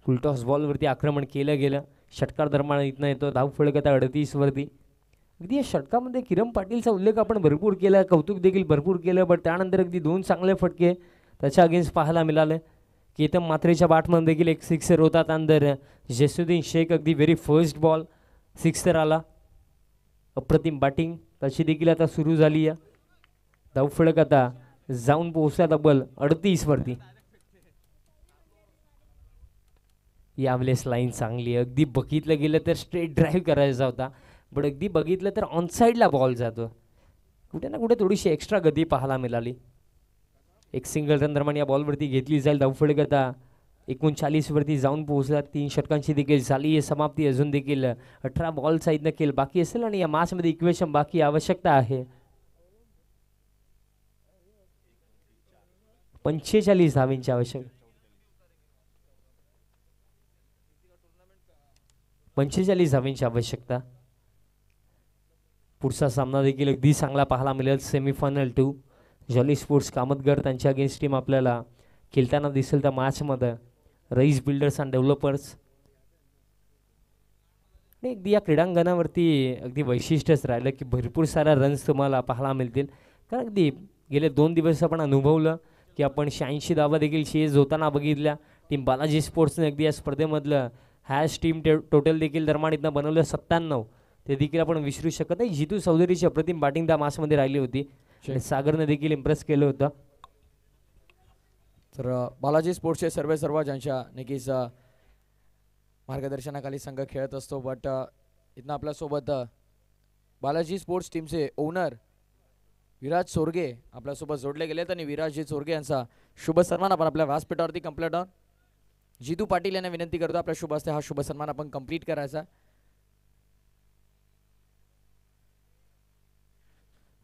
फुलटॉस बॉलवरती आक्रमण केलं गेलं. षटकार दरम्यान इथनं येतो. धावफलक आता 38 वरती. अगदी या षटकामध्ये किरण पाटीलचा उल्लेख आपण भरपूर केला, कौतुक देखील भरपूर केलं, बट त्यानंतर अगदी 2 चांगले फटके त्याच्या अगेन्स्ट पाहायला मिळाले. केतन मात्रेच्या बॅटमध्ये देखील एक सिक्सर होता. त्यानंतर जसुद्दीन शेख अगदी व्हेरी फर्स्ट बॉल सिक्सर आला. अप्रतिम बॅटिंग तशी देखील आता सुरू झाली आहे. धावफलक आता जाऊन पोहोचला तब्बल 38 वरती. यावेळेस लाईन चांगली आहे. अगदी बघितलं गेलं तर स्ट्रेट ड्राईव्ह करायचा होता, बट अगदी बघितलं तर ऑन साईडला बॉल जातो. कुठे ना कुठे थोडीशी एक्स्ट्रा गती पाहायला मिळाली. एक सिंगल रन दरम्यान या बॉलवरती घेतली जाईल. धावफलक आता 39 वरती जाऊन पोहोचला. 3 षटकांची देखील झाली आहे समाप्ती. अजून देखील 18 बॉलचा इथनं खेळ बाकी असेल आणि या मॅचमध्ये इक्वेशन बाकी आवश्यकता आहे. 45 धावांची आवश्यक 45 धावांची आवश्यकता. पुढचा सामना देखील अगदी चांगला पाहायला मिळेल. सेमीफायनल 2 जॉली स्पोर्ट्स कामतगड त्यांच्या अगेन्स्ट टीम आपल्याला खेळताना दिसेल त्या मॅचमध्ये. रईस बिल्डर्स अँड डेव्हलपर्स. आणि अगदी या क्रीडांगणावरती अगदी वैशिष्ट्यच राहिलं की भरपूर साऱ्या रन्स तुम्हाला पाहायला मिळतील. कारण अगदी गेले 2 दिवस आपण अनुभवलं की आपण 86 धावा देखील चेज होताना बघितल्या. टीम बालाजी स्पोर्ट्सने अगदी या स्पर्धेमधलं हॅश टीम टोटल देखील दरम्यान इथनं बनवलं 97. ते देखील आपण विसरू शकत नाही. जितू चौधरीची अप्रतिम बॅटिंग त्या मॅचमध्ये राहिली होती. सागरने देखील इम्प्रेस केलं होतं. तर बालाजी स्पोर्ट्सचे सर्व ज्यांच्या नक्कीच मार्गदर्शनाखाली संघ खेळत असतो. बट इथनं आपल्यासोबत बालाजी स्पोर्ट्स टीमचे ओनर विराज चोरगे आपल्यासोबत जोडले गेलेत आणि विराजजी चोरगे यांचा शुभ सन्मान आपण आपल्या व्यासपीठावरती कंप्लीट ऑन. जितू पाटील यांना विनंती करतो आपल्या शुभ हस्ते हा शुभ सन्मान आपण कंप्लीट करायचा.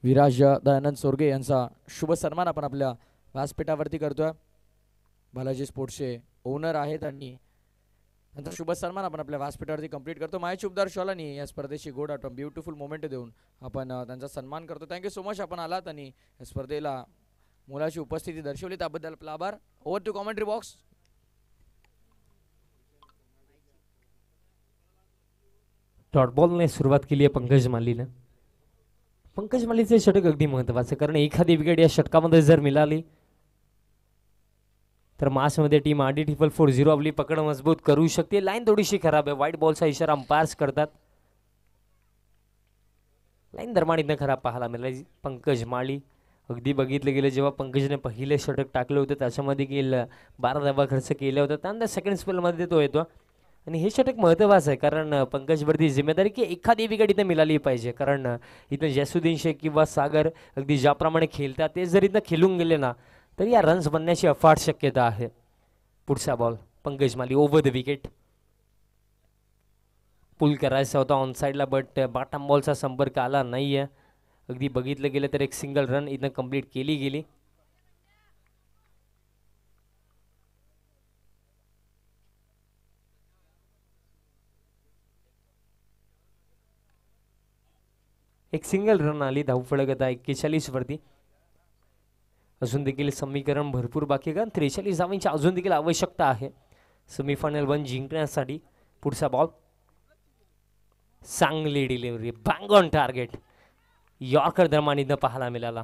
विराज दयानंद चोरगे यांचा शुभ सन्मान आपण आपल्या व्यासपीठावरती करतोय. बालाजी स्पोर्ट्सचे ओनर आहेत आणि त्यांचा शुभ सन्मान आपण आपल्या व्यासपीठावरती कंप्लीट करतो. मायाची उपदार शॉलानी या स्पर्धेची गोड आठवण ब्युटिफुल मोमेंट देऊन आपण त्यांचा सन्मान करतो. थँक्यू सो मच आपण आलात आणि या स्पर्धेला मुलाची उपस्थिती दर्शवली त्याबद्दल आपला आभार. Over to commentary box. Dot बॉलने सुरुवात केली आहे पंकज मालीनं. पंकज मालीचे षटक अगदी महत्त्वाचं, कारण एखादी विकेट या षटकामध्ये जर मिळाली तर मासमध्ये टीम RD440 आपली पकड मजबूत करू शकते. लाईन थोडीशी खराब आहे. व्हाईट बॉलचा इशारा अंपायर्स करतात. लाईन दरम्यान इथं खराब पाहायला मिळाली. पंकज माली अगदी बघितलं गेलं जेव्हा पंकजने पहिले षटक टाकलं होतं त्याच्यामध्ये गेलं 12 धावा खर्च केल्या होत्या. त्यानंतर सेकंड स्पेलमध्ये तो येतो आणि हे षटक महत्त्वाचं आहे कारण पंकजवरती जिम्मेदारी की एखादी विकेट इथं मिळाली पाहिजे. कारण इथं जसुद्दीन शेख किंवा सागर अगदी ज्याप्रमाणे खेळतात ते जर इथं खेळून गेले ना तर या रन्स बनण्याची अफाट शक्यता आहे. पुढचा ball Pankaj Mali over the wicket. Pull करायचा होता ऑन साईडला बट बॉटम बॉलचा संपर्क आला नाही आहे. अगदी बघितलं गेलं तर एक सिंगल रन इथं कंप्लीट केली गेली. एक सिंगल रन आली. धावफलक आता 41 वरती. अजून देखील समीकरण भरपूर बाकी आहे. 43 धावांची अजून देखील आवश्यकता आहे सेमीफायनल 1 जिंकण्यासाठी. पुढचा बॉल चांगली delivery bang on target. Yorker दरम्यान इथं पाहायला मिळाला.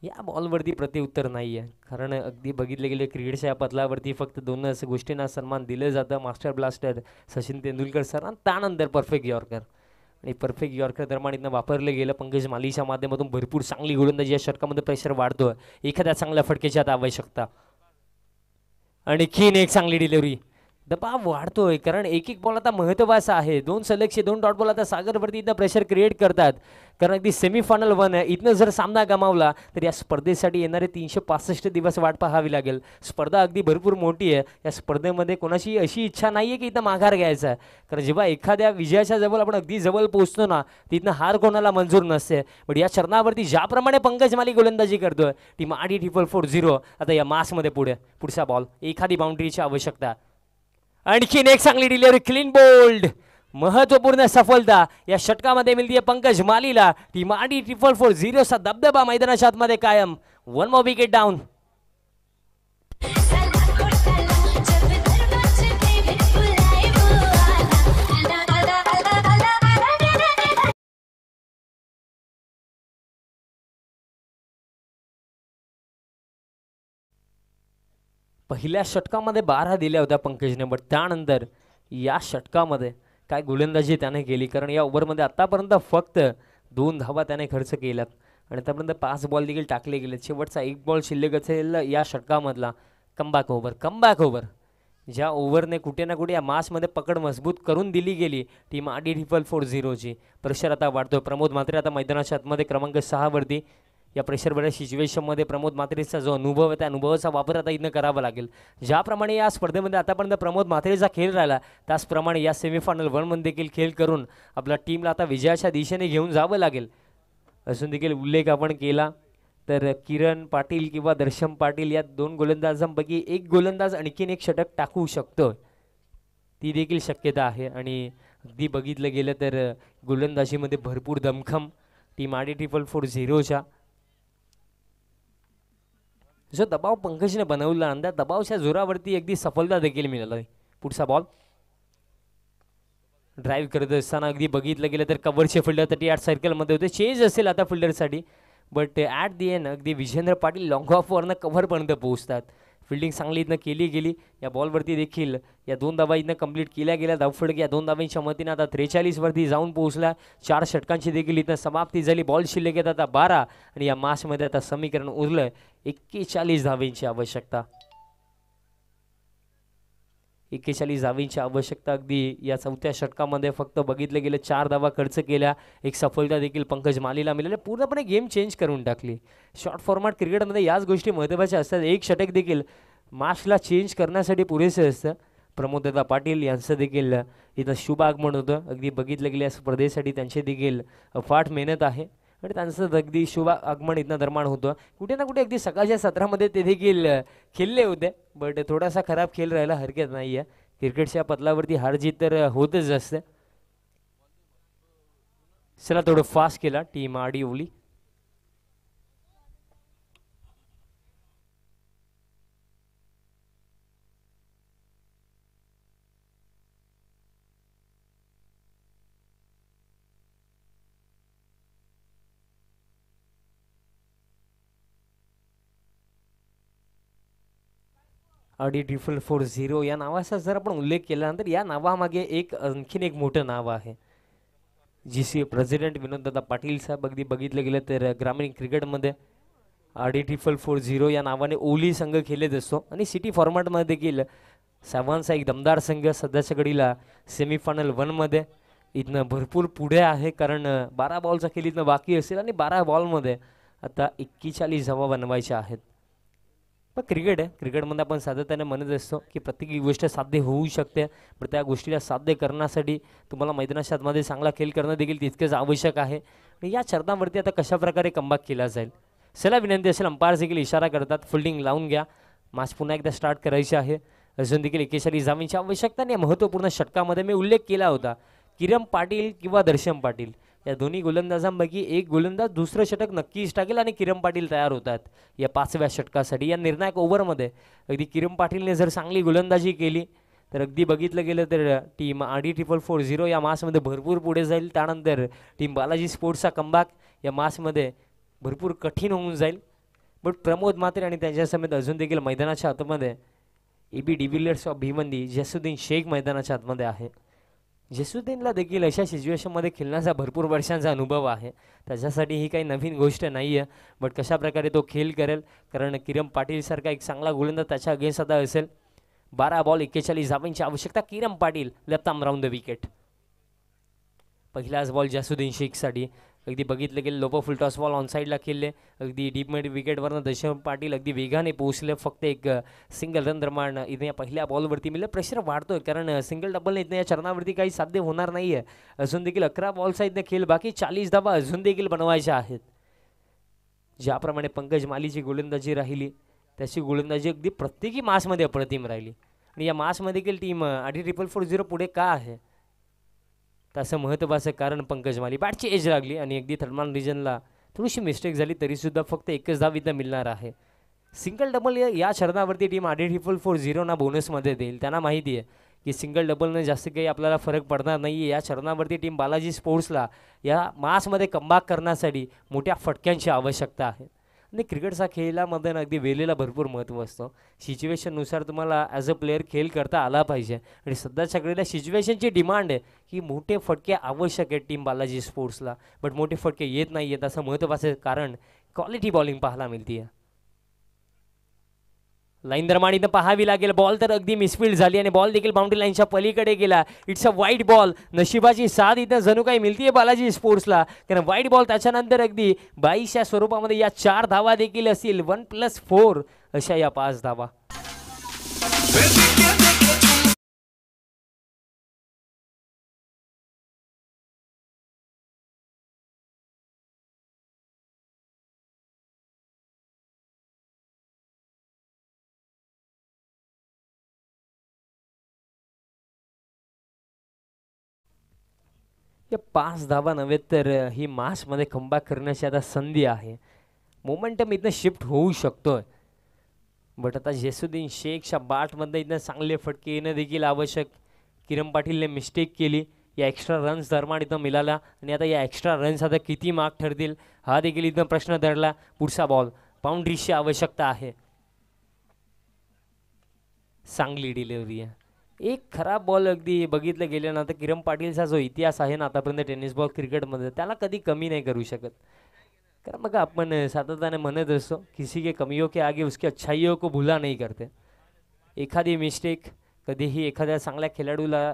या बॉलवरती प्रत्युत्तर नाही आहे कारण अगदी बघितले गेले क्रिकेटच्या या पदलावरती फक्त 2 गोष्टींना सन्मान दिलं जातं. Master blaster Sachin Tendulkar sir आणि त्यानंतर परफेक्ट यॉर्कर. आणि परफेक्ट यॉर्कर दरम्यान इथं वापरलं गेलं. पंकज मालीच्या माध्यमातून भरपूर चांगली गोलंदाजी या षटकामध्ये प्रेशर वाढतोय. एखाद्या चांगल्या फटकेची आता आवश्यकता. आणखीन एक चांगली डिलिव्हरी. दबाव वाढतोय कारण एक बॉल आता महत्त्वाचा आहे. 2 सलगचे 2 डॉट बॉल आता सागरवरती इथं प्रेशर क्रिएट करतात कारण अगदी सेमीफायनल 1 आहे. इथनं जर सामना गमावला तर या स्पर्धेसाठी येणारे 365 दिवस वाट पाहावी लागेल. स्पर्धा अगदी भरपूर मोठी आहे. या स्पर्धेमध्ये कोणाची अशी इच्छा नाही आहे की इथं माघार घ्यायचा आहे कारण जेव्हा एखाद्या विजयाच्या जवळ आपण अगदी जवळ पोहोचतो ना तिथनं हार कोणाला मंजूर नसते. पण या चरणावरती ज्याप्रमाणे पंकज माली गोलंदाजी करतोय टीम RD440 आता या मासमध्ये पुढचा बॉल एखादी बाउंड्रीची आवश्यकता. आणखीन एक चांगली डिलिव्हरी क्लीन बोल्ड. महत्वपूर्ण सफलता या षटकामध्ये मिळते पंकज मालीला. टीम RD440 चा दबदबा मैदानाच्या आतमध्ये कायम. 1 मोर विकेट डाऊन. पहिल्या षटकामध्ये 12 दिल्या होत्या पंकजने, बट त्यानंतर या षटकामध्ये काय गोलंदाजी त्याने केली, कारण या ओव्हरमध्ये आत्तापर्यंत फक्त 2 धावा त्याने खर्च केल्यात आणि त्यापर्यंत 5 बॉल देखील टाकले गेले. शेवटचा 1 बॉल शिल्लक असेल या षटकामधला. कमबॅक ओव्हर ज्या ओव्हरने कुठे ना कुठे या मासमध्ये पकड मजबूत करून दिली गेली टीम RD440ची. प्रेशर आता वाढतोय. प्रमोद म्हात्रे आता मैदानाच्या आतमध्ये क्रमांक 6 वरती. या प्रेशरभर सिच्युएशनमध्ये प्रमोद म्हात्रेचा जो अनुभव आहे त्या अनुभवाचा वापर आता इथं करावा लागेल. ज्याप्रमाणे या स्पर्धेमध्ये आतापर्यंत प्रमोद म्हात्रेचा खेळ राहिला त्याचप्रमाणे या सेमीफायनल 1 देखील खेळ करून आपल्या टीमला आता विजयाच्या दिशेने घेऊन जावं लागेल. असून देखील उल्लेख आपण केला तर किरण पाटील किंवा दर्शन पाटील या 2 गोलंदाजांपैकी एक गोलंदाज आणखीन एक षटक टाकू शकतो, ती देखील शक्यता आहे. आणि अगदी बघितलं गेलं तर गोलंदाजीमध्ये भरपूर दमखम टीम RD440च्या. जो दबाव पंकजने बनवला आणि त्या दबावच्या जोरावरती अगदी सफलता देखील मिळाली. पुढचा बॉल ड्राईव्ह करत असताना अगदी बघितलं गेलं तर कव्हरचे फिल्डर 38 सर्कलमध्ये होते. चेंज असेल आता फिल्डरसाठी, बट ॲट दी एंड अगदी विजेंद्र पाटील लॉंग ऑफवरनं कव्हरपर्यंत पोहोचतात. फिल्डिंग चांगली इथनं केली गेली. या बॉलवरती देखील या 2 धावा इथनं कंप्लीट केल्या गेल्या. धावफलक या 2 धावांच्या मतीनं आता 43 वरती जाऊन पोहोचला. 4 षटकांची देखील इथं समाप्ती झाली. बॉल शिल्लक आहेत आता 12 आणि या मासमध्ये आता समीकरण उरलं 41 धावांची आवश्यकता. 41 धावांची आवश्यकता. अगदी या 4थ्या षटकामध्ये फक्त बघितलं गेलं 4 धावा खर्च केल्या. एक सफलता देखील पंकज मालीला मिळाली. पूर्णपणे गेम चेंज करून टाकली. शॉर्ट फॉर्मॅट क्रिकेटमध्ये याच गोष्टी महत्त्वाच्या असतात. एक षटक देखील मॅचला चेंज करण्यासाठी पुरेसे असतं. प्रमोददा पाटील यांचं देखील इथं शुभ आगमन होतं. अगदी बघितलं गेलं या स्पर्धेसाठी त्यांची देखील अफाट मेहनत आहे आणि त्यांचं अगदी शुभ आगमन इथनं निर्माण होतं. कुठे ना कुठे अगदी सकाळच्या सत्रामध्ये ते देखील खेळले होते, बट थोडासा खराब खेळ राहायला हरकत नाही आहे. क्रिकेटच्या पतलावरती हारजीत तर होतच असते. चला थोडं फास्ट केला टीम RD. RD440 या नावाचा जर आपण उल्लेख केला तर या नावामागे आणखीन एक मोठं नाव आहे. GC प्रेसिडेंट विनोददादा पाटील साहेब. अगदी बघितलं गेलं तर ग्रामीण क्रिकेटमध्ये RD440 या नावाने ओली संघ खेळत असतो आणि सिटी फॉर्मॅटमध्ये देखील सर्वांचा एक दमदार संघ सध्याच्या घडीला सेमीफायनल 1 इथनं भरपूर पुढे आहे, कारण 12 बॉलचा खेळ इथनं बाकी असेल आणि 12 बॉलमध्ये आता 41 धावा बनवायच्या आहेत. पण क्रिकेट आहे. क्रिकेटमध्ये आपण सातत्याने म्हणत असतो की प्रत्येक गोष्ट साध्य होऊ शकते, पण त्या गोष्टीला साध्य करण्यासाठी तुम्हाला मैदानाच्या आतमध्ये चांगला खेळ करणं देखील तितकेच आवश्यक आहे. आणि या चरणावरती आता कशाप्रकारे कमबॅक केला जाईल. चला विनंती असेल, अंपायर देखील इशारा करतात फिल्डिंग लावून घ्या, मॅच पुन्हा एकदा स्टार्ट करायची आहे. अजून देखील 41 धावांची आवश्यकता आणि महत्त्वपूर्ण षटकामध्ये मी उल्लेख केला होता किरण पाटील किंवा दर्शन पाटील या दोन्ही गोलंदाजांपैकी एक गोलंदाज दुसरं षटक नक्कीच टाकेल आणि किरण पाटील तयार होतात या 5व्या षटकासाठी. या निर्णायक ओव्हरमध्ये अगदी किरण पाटीलने जर चांगली गोलंदाजी केली तर अगदी बघितलं गेलं तर टीम RD440 या मासमध्ये भरपूर पुढे जाईल. त्यानंतर टीम बालाजी स्पोर्ट्सचा कमबॅक या मासमध्ये भरपूर कठीण होऊन जाईल. बट प्रमोद म्हात्रे आणि त्यांच्यासमेत अजून देखील मैदानाच्या आतमध्ये AB de Villiers of Bhiwandi Jasuddin Shaikh मैदानाच्या आतमध्ये आहे. जसुद्दीनला देखील अशा सिच्युएशनमध्ये खेळण्याचा भरपूर वर्षांचा अनुभव आहे, त्याच्यासाठी ही काही नवीन गोष्ट नाही आहे. बट कशाप्रकारे तो खेळ करेल, कारण किरण पाटीलसारखा एक चांगला गोलंदाज त्याच्या अगेन्स्ट आता असेल. 12 बॉल 41 धावांची आवश्यकता. Kiran Patil left arm round the wicket. पहिलाच बॉल जसुद्दीन शेखसाठी. अगदी बघितलं गेलं लोपो फुल टॉस बॉल ऑन साईडला खेळले. अगदी डीप मिड विकेटवरनं दर्शन पाटील अगदी वेगाने पोहोचले. फक्त एक सिंगल रन निर्माण इथे या पहिल्या बॉलवरती मिळलं. प्रेशर वाढतोय कारण सिंगल डबलने इथं या चरणावरती काही साध्य होणार नाही आहे. अजून देखील 11 बॉलचा इथं खेळ बाकी. 40 धावा अजून देखील बनवायच्या आहेत. ज्याप्रमाणे पंकज मालीची गोलंदाजी राहिली त्याची गोलंदाजी अगदी प्रत्येकी मासमध्ये अप्रतिम राहिली. आणि या मासमध्ये देखील टीम RD440 पुढे का आहे तसं महत्त्वाचं कारण पंकज माली. बॅटची एज लागली आणि अगदी थर्डमॅन रिजनला थोडीशी मिस्टेक झाली, तरीसुद्धा फक्त एकच धाव इथं मिळणार आहे. सिंगल डबल या चरणावरती टीम RD440 ना बोनसमध्ये देईल. त्यांना माहिती आहे की सिंगल डबलनं जास्त काही आपल्याला फरक पडणार नाही आहे. या चरणावरती टीम बालाजी स्पोर्ट्सला या मासमध्ये कमबॅक करण्यासाठी मोठ्या फटक्यांची आवश्यकता आहे. आणि क्रिकेटचा खेळामध्ये ना अगदी वेळेला भरपूर महत्त्व असतं. सिच्युएशननुसार तुम्हाला ॲज अ प्लेअर खेळ करता आला पाहिजे आणि सध्याच्या घडीला सिच्युएशनची डिमांड आहे की मोठे फटके आवश्यक आहेत टीम बालाजी स्पोर्ट्सला, बट मोठे फटके येत नाही आहेत. असं महत्त्वाचं कारण क्वालिटी बॉलिंग पाहायला मिळते. लाईन दरम्यान इथं पाहावी लागेल. बॉल तर अगदी मिसफील्ड झाली आणि बॉल देखील बाउंड्री लाईनच्या पलीकडे गेला. इट्स अ वाईट बॉल. नशिबाची साथ इथं जणू काही मिळतीये बालाजी स्पोर्ट्सला, कारण वाईट बॉल त्याच्यानंतर अगदी 22च्या स्वरूपामध्ये या 4 धावा देखील असतील. 1+4 अशा या 5 धावा. या 5 धावा नव्हे तर ही मासमध्ये कमबॅक करण्याची आता संधी आहे. मोमेंटम इथनं शिफ्ट होऊ शकतोय, बट आता जेसुद्दीन शेखच्या बॅटमध्ये इथनं चांगले फटके येणं देखील आवश्यक. किरण पाटीलने मिस्टेक केली. या एक्स्ट्रा रन्स दरम्यान इथं मिळाला आणि आता या एक्स्ट्रा रन्स आता किती मार्क ठरतील हा देखील इथं प्रश्न धरला. पुढचा बॉल बाउंड्रीची आवश्यकता आहे. चांगली डिलिव्हरी आहे. एक खराब बॉल अगदी बघितलं गेलं ना तर किरण पाटीलचा जो इतिहास आहे ना आतापर्यंत टेनिस बॉल क्रिकेटमध्ये त्याला कधी कमी नाही करू शकत. कारण मग आपण सातत्याने म्हणत असतो किसी के कमियों के आगे उसकी अच्छाइयों को भुला नहीं करते. एखादी मिस्टेक कधीही एखाद्या चांगल्या खेळाडूला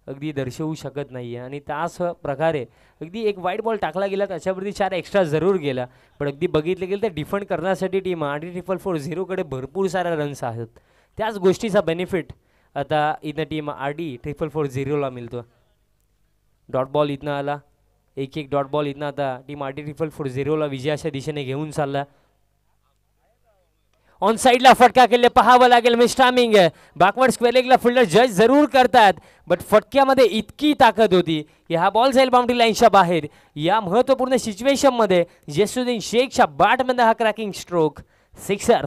अगदी दर्शवू शकत नाही आहे आणि त्याच प्रकारे अगदी एक वाईट बॉल टाकला गेला त्याच्यावरती 4 एक्स्ट्रा जरूर गेला, पण अगदी बघितलं गेलं तर डिफेंड करण्यासाठी टीम RD440 भरपूर साऱ्या रन्स आहेत. त्याच गोष्टीचा बेनिफिट आता इथं टीम RD440 मिळतो. डॉट बॉल इथनं आला. एक डॉट बॉल इथनं आता टीम RD440 विजयाच्या दिशेने घेऊन चालला. ऑन साईडला फटका केले पाहावं लागेल. मिस टायमिंग आहे. बॅकवर्ड स्क्वेअर लेगला फिल्डर जज जरूर करतात, बट फटक्यामध्ये इतकी ताकद होती की हा बॉल जाईल बाउंड्री लाईनच्या बाहेर. या महत्त्वपूर्ण सिच्युएशनमध्ये जेसुद्दीन शेखच्या बॅटमध्ये हा क्रॅकिंग स्ट्रोक. सिक्सर.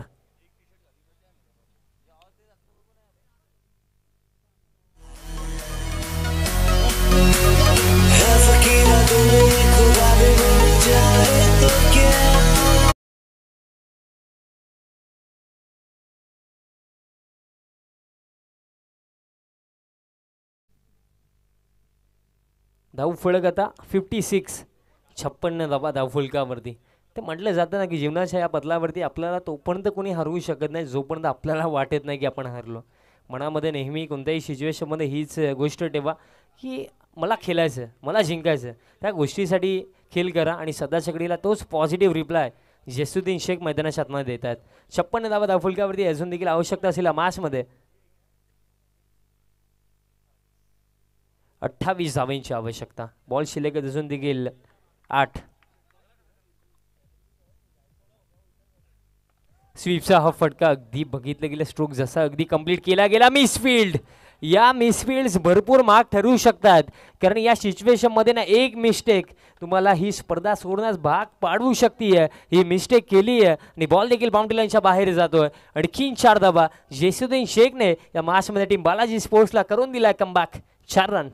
धाव फलक आता 56. 56 धावा धावफलकावरती. ते म्हटलं जातं ना की जीवनाच्या या पदलावरती आपल्याला तोपर्यंत कोणी हरवू शकत नाही जोपर्यंत आपल्याला वाटत नाही की आपण हरलो. मनामध्ये नेहमी कोणत्याही सिच्युएशनमध्ये हीच गोष्ट ठेवा की मला खेळायचं, मला जिंकायचं. त्या गोष्टीसाठी खेळ करा आणि सध्याच्या घडीला तोच पॉझिटिव्ह रिप्लाय जेसुद्दीन शेख मैदानाच्या आतमध्ये देत आहेत. 56 धावा धावफलकावरती अजून देखील आवश्यकता असेल मॅचमध्ये. 28 धावांची आवश्यकता. बॉल शिल्लक अजून देखील 8. स्वीपचा हा फटका अगदी बघितलं गेलं स्ट्रोक जसा अगदी कंप्लीट केला गेला. मिसफील्ड. या मिसफील्ड्स भरपूर मार्क ठरवू शकतात, कारण या सिच्युएशनमध्ये ना एक मिस्टेक तुम्हाला ही स्पर्धा सोडण्यास भाग पाडवू शकते. ही मिस्टेक केली आहे आणि बॉल देखील बाउंड्री लाईनच्या बाहेर जातोय. आणखीन 4 धावा जेसुद्दीन शेखने या मॅचमध्ये टीम बालाजी स्पोर्ट्सला करून दिलाय कमबॅक. 4 रन.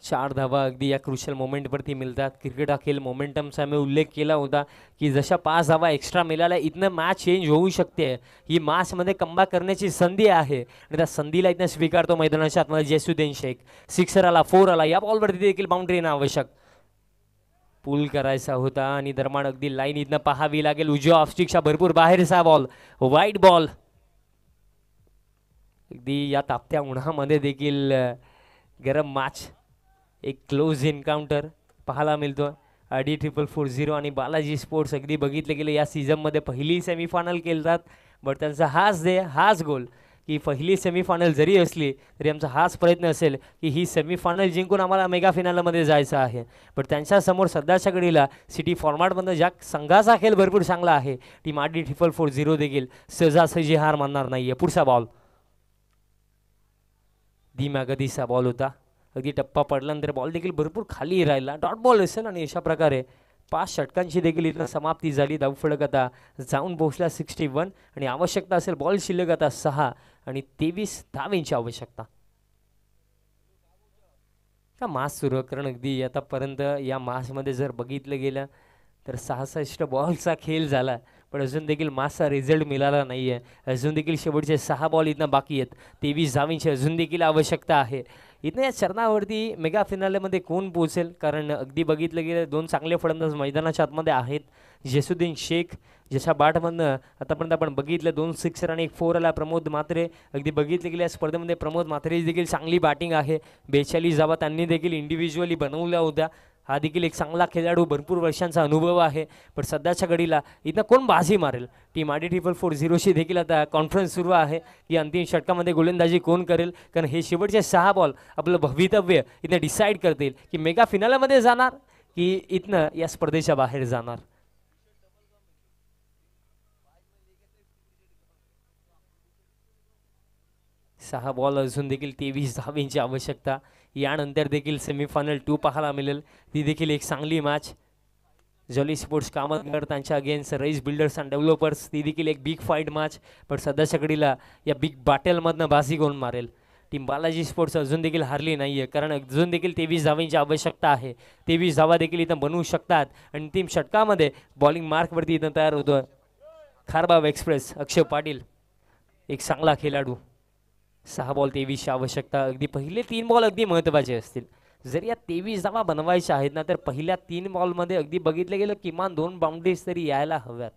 चार धावा अगदी या क्रुशियल मोमेंटवरती मिळतात. क्रिकेट हा खेळ मोमेंटमचा मी उल्लेख केला होता की जशा 5 धावा एक्स्ट्रा मिळाल्या इथनं मॅच चेंज होऊ शकते. ही मॅचमध्ये कमबॅक करण्याची संधी आहे आणि त्या संधीला इथनं स्वीकारतो मैदानाच्या आतमध्ये जेसुद्दीन शेख. 6 आला, 4 आला. या बॉलवरती देखील बाउंड्री येणं आवश्यक. पूल करायचा होता आणि दरम्यान अगदी लाईन इथनं पाहावी लागेल. उजव्या ऑफस्टिकच्या भरपूर बाहेरचा बॉल. वाईट बॉल. अगदी या तापत्या उन्हामध्ये देखील गरम मॅच. एक क्लोज एन्काउंटर पाहायला मिळतो. RD440 आणि बालाजी स्पोर्ट्स अगदी बघितलं गेलं या सीझनमध्ये पहिली सेमीफायनल खेळतात, बट त्यांचा हाच गोल की पहिली सेमीफायनल जरी असली तरी आमचा हाच प्रयत्न असेल की ही सेमीफायनल जिंकून आम्हाला मेगा फायनलमध्ये जायचं आहे. बट त्यांच्यासमोर सध्याच्या घडीला सिटी फॉर्मॅटमध्ये ज्या संघाचा खेळ भरपूर चांगला आहे टीम RD440 देखील सहजासहजी हार मानणार नाही आहे. पुढचा बॉल धीम्या गतीचा बॉल होता. अगदी टप्पा पडल्यानंतर बॉल देखील भरपूर खाली राहिला. डॉट बॉल असेल आणि अशा प्रकारे 5 षटकांची देखील इथं समाप्ती झाली. धावफलक आता जाऊन पोहोचला 61 आणि आवश्यकता असेल बॉल शिल्लक आता 6 आणि 23 धावेंची आवश्यकता. का मास सुरू कारण अगदी आतापर्यंत या मासमध्ये जर बघितलं गेलं तर 66 बॉलचा खेळ झाला पण अजून देखील मासचा रिझल्ट मिळाला नाही आहे. अजून देखील शेवटचे 6 बॉल इथं बाकी आहेत. 23 धावेंची अजून देखील आवश्यकता आहे. इथं या चरणावरती मेगा फिनालेमध्ये कोण पोहोचेल कारण अगदी बघितलं गेलं 2 चांगले फलंदाज मैदानाच्या आतमध्ये आहेत. जसुद्दीन शेख ज्याच्या बॅटमधनं आतापर्यंत आपण बघितलं 2 सिक्सर आणि 1 4 आला. प्रमोद म्हात्रे अगदी बघितलं गेल्या स्पर्धेमध्ये प्रमोद म्हात्रेची देखील चांगली बॅटिंग आहे. 42 धावा त्यांनी देखील इंडिव्हिज्युअली बनवल्या होत्या. हा देखील एक चांगला खेळाडू भरपूर वर्षांचा अनुभव आहे पण सध्याच्या घडीला इथं कोण बाजी मारेल. टीम आडी 440शी देखील आता कॉन्फरन्स सुरू आहे की अंतिम षटकामध्ये गोलंदाजी कोण करेल कारण हे शेवटचे 6 बॉल आपलं भवितव्य इथं डिसाईड करतील की मेगा फिनालमध्ये जाणार की इथनं या स्पर्धेच्या बाहेर जाणार. सहा बॉल अजून देखील 23 धावेंची आवश्यकता. यानंतर देखील सेमीफायनल 2 पाहायला मिळेल. ती देखील एक चांगली मॅच जॉली स्पोर्ट्स कामतगड त्यांच्या against Raees builders and developers. ती देखील एक बिग फाईट मॅच पण सध्याच्या घडीला या बिग बॅटलमधनं बाजी कोण मारेल. टीम बालाजी स्पोर्ट्स अजून देखील हारली नाही आहे कारण अजून देखील 23 धावेंची आवश्यकता आहे. 23 धावा देखील इथं बनवू शकतात आणि अंतिम षटकामध्ये बॉलिंग मार्कवरती इथं तयार होतो खारबाव एक्सप्रेस अक्षय पाटील एक चांगला खेळाडू. 6 बॉल 23ची आवश्यकता. अगदी पहिले 3 बॉल अगदी महत्त्वाचे असतील. जर या 23 धावा बनवायच्या आहेत ना तर पहिल्या 3 बॉलमध्ये अगदी बघितलं गेलं किमान 2 बाउंड्रीज तरी यायला हव्यात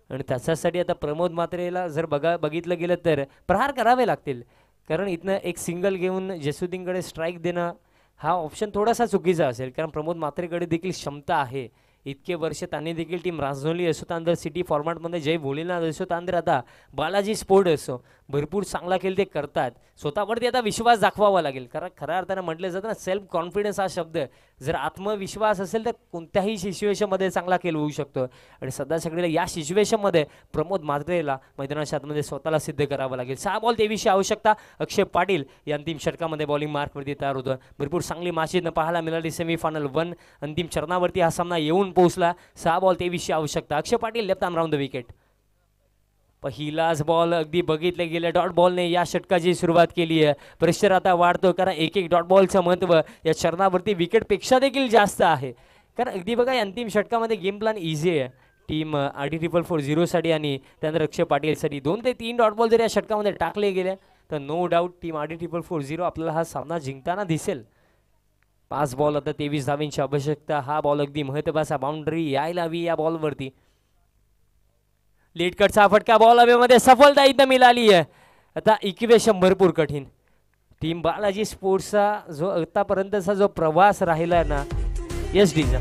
आणि त्याच्यासाठी आता प्रमोद म्हात्रेला जर बघितलं गेलं तर प्रहार करावे लागतील कारण इथनं एक सिंगल घेऊन जसुद्दीनकडे स्ट्राईक देणं हा ऑप्शन थोडासा चुकीचा असेल कारण प्रमोद म्हात्रेकडे देखील क्षमता आहे. इतके वर्ष त्यांनी देखील टीम राजनोली असो तांदर सिटी फॉर्मॅटमध्ये जय भोलेनाथ असो तांदर आता बालाजी स्पोर्ट असो भरपूर चांगला खेळ ते करतात. स्वतःवरती आता विश्वास दाखवावा लागेल कारण खऱ्या अर्थानं म्हटलं जातं ना सेल्फ कॉन्फिडन्स हा शब्द जर आत्मविश्वास असेल तर कोणत्याही सिच्युएशनमध्ये चांगला खेळ होऊ शकतो आणि सध्या सगळ्याला या सिच्युएशनमध्ये प्रमोद म्हात्रेला मैदानाच्या आतमध्ये स्वतःला सिद्ध करावं लागेल. 6 बॉल 23ची आवश्यकता. अक्षय पाटील या अंतिम षटकामध्ये बॉलिंग मार्कवरती तयार होतं. भरपूर चांगली माशीनं पाहायला मिळाली. सेमीफायनल 1 अंतिम चरणावरती हा सामना येऊन पोहोचला. 6 बॉल 23ची आवश्यकता. Akshay Patil left arm round the wicket. पहिलाच बॉल अगदी बघितलं गेलं डॉट बॉलने या षटकाची सुरुवात केली आहे. प्रेशर आता वाढतो कारण एक डॉट बॉलचं महत्त्व या चरणावरती विकेटपेक्षा देखील जास्त आहे कारण अगदी बघा अंतिम षटकामध्ये गेम प्लॅन इझी आहे. टीम आडी 440साठी आणि त्यानंतर अक्षय पाटीलसाठी 2 ते 3 डॉट बॉल जर या षटकामध्ये टाकले गेले तर नो डाऊट टीम आडी 440 आपल्याला हा सामना जिंकताना दिसेल. 5 बॉल आता 23 धावेंची आवश्यकता. हा बॉल अगदी महत्त्वाचा बाउंड्री यायला हवी या बॉलवरती. लेट कटचा फटका बॉल हवेमध्ये सफलता इथं मिळाली आहे. आता इक्वेशन भरपूर कठीण. टीम बालाजी स्पोर्ट्सचा जो आतापर्यंतचा जो प्रवास राहिला ना एस डीचा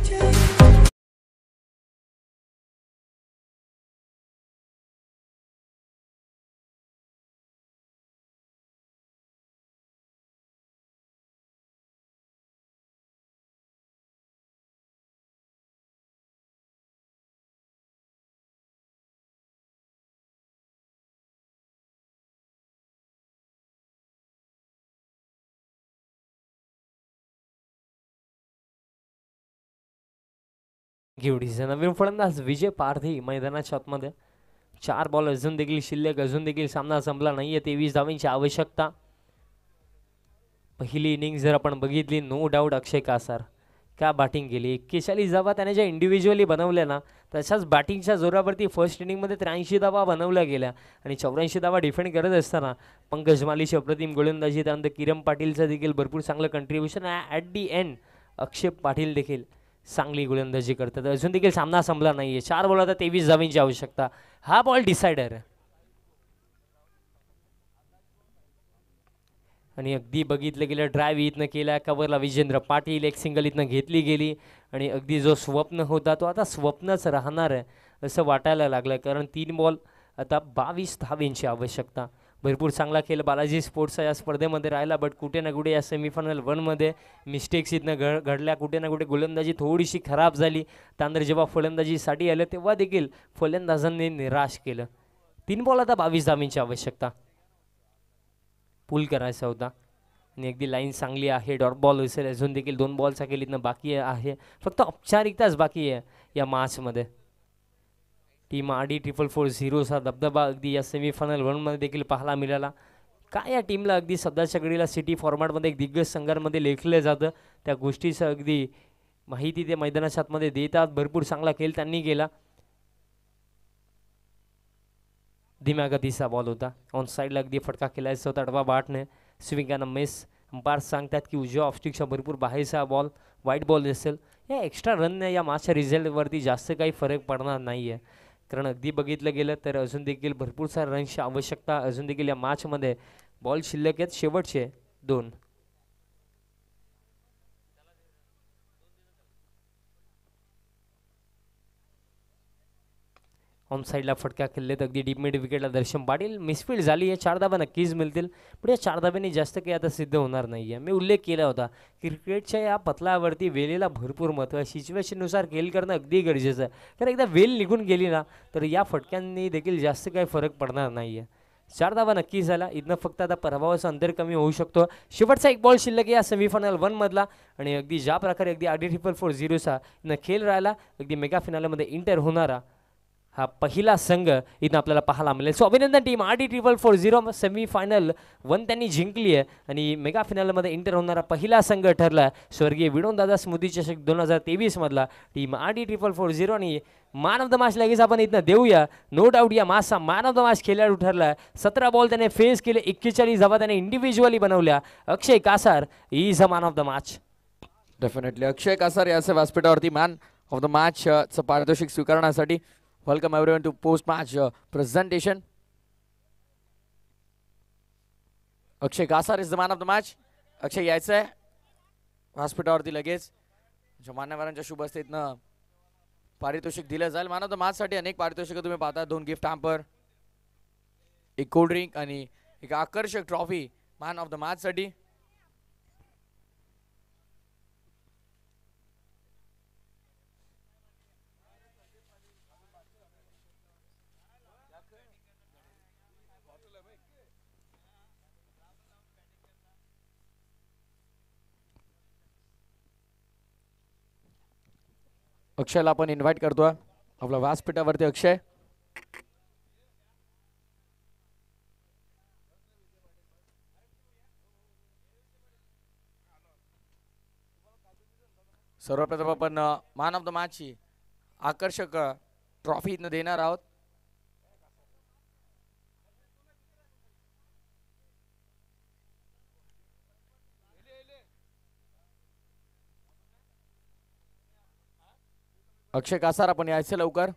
घेवडीचा नवीन फलंदाज विजय पारधी मैदानाच्या आतमध्ये. 4 बॉल अजून देखील शिल्लक. अजून देखील सामना संपला नाहीये. 23 धावेंची आवश्यकता. पहिली इनिंग जर आपण बघितली नो डाऊट अक्षय कासार का बॅटिंग केली. 41 धावा त्याने ज्या इंडिव्हिज्युअली बनवल्या ना तशाच बॅटिंगच्या जोरावरती फर्स्ट इनिंगमध्ये 83 धावा बनवल्या गेल्या आणि 84 धावा डिफेंड करत असताना पंकज मालीची अप्रतिम गोलंदाजी त्यानंतर किरण पाटीलचं देखील भरपूर चांगलं कंट्रीब्युशन. ॲट दी एंड अक्षय पाटील देखील चांगली गोलंदाजी करतात. अजून देखील सामना संपला नाहीये. 4 बॉल आता 23 धावेंची आवश्यकता. हा बॉल डिसायडर आणि अगदी बघितलं गेलं ड्राईव्ह इथनं केला कव्हरला विजेंद्र पाटील. एक सिंगल इथनं घेतली गेली आणि अगदी जो स्वप्न होता तो आता स्वप्नच राहणार आहे असं वाटायला लागलं कारण 3 बॉल आता 22 धावेंची आवश्यकता. भरपूर चांगला खेळ बालाजी स्पोर्ट्सचा या स्पर्धेमध्ये राहिला बट कुठे ना कुठे या सेमीफायनल 1मध्ये मिस्टेक्स इथनं घडल्या. कुठे ना कुठे गोलंदाजी थोडीशी खराब झाली. त्यानंतर जेव्हा फलंदाजीसाठी आलं तेव्हा देखील फलंदाजांनी निराश केलं. 3 बॉल आता 22 धावेंची आवश्यकता. पूल करायचा होता आणि अगदी लाईन चांगली आहे. डॉट बॉल असेल. अजून देखील 2 बॉलचा खेळ इथनं बाकी आहे. फक्त औपचारिकताच बाकी आहे. या मॅचमध्ये. टीम RD444 दबदबा अगदी या सेमीफायनल 1मध्ये देखील पाहायला मिळाला. काय या टीमला अगदी सध्याच्या घडीला सिटी फॉर्मॅटमध्ये एक दिग्गज संघांमध्ये लेखलं जातं, त्या गोष्टीचं अगदी माहिती ते मैदानाच्या आतमध्ये देतात. भरपूर चांगला खेळ त्यांनी केला. धीम्या गतीचा बॉल होता, ऑन साईडला अगदी फटका केलायचा होता डबा बाटने. स्विंगानं मिस. अंपायर सांगतात की उजव्या ऑफस्टिकच्या भरपूर बाहेरचा बॉल वाईट बॉल असेल. या एक्स्ट्रा रनने या मॅचच्या रिझल्टवरती जास्त काही फरक पडणार नाही आहे, कारण अगदी बघितलं गेलं तर अजून देखील भरपूर साऱ्या रनची आवश्यकता अजून देखील या मॅचमध्ये. बॉल शिल्लक आहेत शेवटचे 2. ऑन साईडला फटका खेळलेत अगदी डीप मिड विकेटला दर्शन पाटील. मिसफील्ड झाली आहे, 4 धाबा नक्कीच मिळतील, पण या 4 धाब्यांनी जास्त काही आता सिद्ध होणार नाही आहे. मी उल्लेख केला होता क्रिकेटच्या या पतलावरती वेळेला भरपूर महत्त्व आहे. सिच्युएशननुसार खेळ करणं अगदी गरजेचं आहे, कारण एकदा वेळ निघून गेली ना तर या फटक्यांनी देखील जास्त काही फरक पडणार नाही आहे. 4 धाबा नक्की झाला, इथनं फक्त आता पराभवाचं अंतर कमी होऊ शकतो. शेवटचा एक बॉल शिल्लक या सेमीफायनल 1मधला, आणि अगदी ज्या प्रकारे अगदी RD444 इथनं खेळ राहिला, अगदी मेगा फिनालेमध्ये इंटर होणारा हा पहिला संघ इथं आपल्याला पाहायला मिळेल. सो अभिनंदन टीम RD444 सेमीफायनल 1 त्यांनी जिंकली आहे, आणि मेगा फिनालमध्ये इंटर होणारा पहिला संघ ठरला स्वर्गीय विनोददादा स्मृती चषक 2023 मधला टीम RD444. आणि मॅन ऑफ द मॅच लगेच आपण इथं देऊया. नो डाऊट या मॅचचा मॅन ऑफ द मॅच खेळाडू ठरला. 17 बॉल त्याने फेस केले, 41 धावा त्याने इंडिव्हिज्युअली बनवल्या. Akshay Kasar is a man of the match. Definitely Akshay Kasar याचे व्यासपीठावरती मॅन ऑफ द मॅचचं पारितोषिक स्वीकारण्यासाठी. Welcome everyone to post-match presentation. Akshay Kasar is the man of the match. अक्षय यायचं आहे व्यासपीठावरती लगेच. मान्यवरांच्या शुभ हस्तेतनं पारितोषिक दिलं जाईल. मॅन ऑफ द मॅचसाठी अनेक पारितोषिकं तुम्ही पाहता. 2 गिफ्ट हॅम्पर, एक कोल्ड ड्रिंक आणि एक आकर्षक ट्रॉफी मॅन ऑफ द मॅचसाठी. अक्षयला आपण इन्व्हाइट करतोय आपल्या व्यासपीठावरती. अक्षय सर्वप्रथम आपण मॅन ऑफ द मॅचची आकर्षक ट्रॉफी इथनं देणार आहोत. अक्षय कासार आपण यायचं लवकर.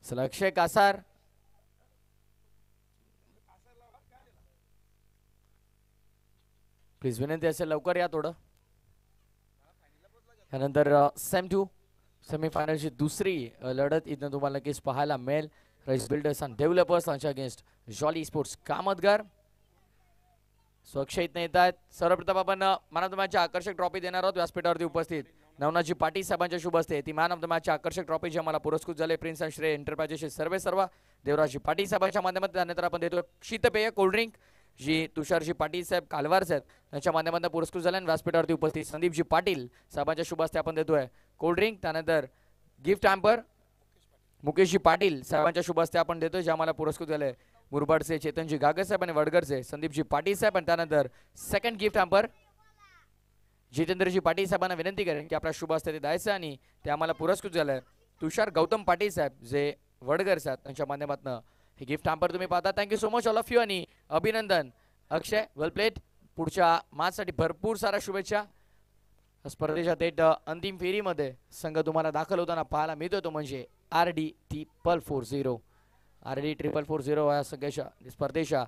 चला अक्षय कासार प्लीज विनंती असेल लवकर या थोडं. त्यानंतर सेमीफायनलची दुसरी लढत इथं तुम्हाला नक्कीच पाहायला मिळेल. राईस बिल्डर्स अँड डेव्हलपर्स यांच्या अगेन्स्ट जॉली स्पोर्ट्स कामतगार. सो अक्षय इथं येत आहेत. सर्वप्रथम आपण मॅन ऑफ द मॅचची आकर्षक ट्रॉफी देणार आहोत. व्यासपीठावरती उपस्थित नवनाथजी पाटील साहेबांच्या शुभ हस्ते ती मॅन ऑफ द मॅचची आकर्षक ट्रॉफी जी आम्हाला पुरस्कृत झाले प्रिन्स अँड श्रेय एंटरप्राइजेसचे सर्व देवराजी पाटील साहेबांच्या माध्यमातून. त्यानंतर आपण देतो शीतपेय कोल्ड्रिंक जी तुषारजी पाटील साहेब कालवार साहेब यांच्या माध्यमातून पुरस्कृत झाले. आणि व्यासपीठावरती उपस्थित संदीपजी पाटील साहेबांच्या शुभ हस्ते आपण देतोय कोल्ड्रिंक. त्यानंतर गिफ्ट हॅम्पर मुकेशजी पाटील साहेबांच्या शुभ हस्ते आपण देतोय जे आम्हाला पुरस्कृत झाले मुरबाडचे चेतनजी गागर साहेब आणि वडगरचे संदीपजी पाटील साहेब. आणि त्यानंतर second gift hamper Jitendraji Patil साहेबांना विनंती करेन की आपल्या शुभ हस्ते ते द्यायचं आणि ते आम्हाला पुरस्कृत झालंय तुषार गौतम पाटील साहेब जे वडगर साहेब त्यांच्या माध्यमातून हे गिफ्ट हॅम्पर तुम्ही पाहता. Thank you so much all of you आणि अभिनंदन अक्षय, वेल प्लेड. पुढच्या मॅचसाठी भरपूर साऱ्या शुभेच्छा. स्पर्धेच्या थेट अंतिम फेरीमध्ये संघ तुम्हाला दाखल होताना पाहायला मिळतो तो म्हणजे RD444. RD444 या संघाच्या स्पर्धेच्या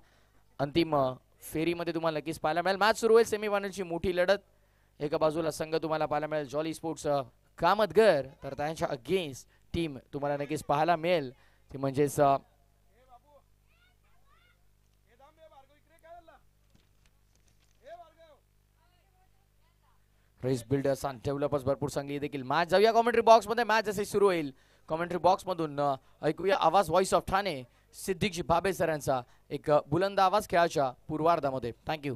अंतिम फेरीमध्ये तुम्हाला नक्कीच पाहायला मिळेल. मॅच सुरू होईल. सेमीफायनलची मोठी लढत. एका बाजूला संघ तुम्हाला पाहायला मिळेल जॉली स्पोर्ट्स कामतगर, तर त्यांच्या अगेन्स्ट टीम तुम्हाला नक्कीच पाहायला मिळेल ती म्हणजेच रेस बिल्डर्स आणि डेव्हलपर्स भरपूर चांगली देखील मॅच. जाऊया कॉमेंट्री बॉक्स मध्ये. मॅच जसे सुरू होईल कॉमेंट्री बॉक्स मधून ऐकूया आवाज व्हॉइस ऑफ ठाणे सिद्दीकजी भाबे सर यांचा एक बुलंद आवाज खेळाच्या पूर्वार्धामध्ये. थँक्यू.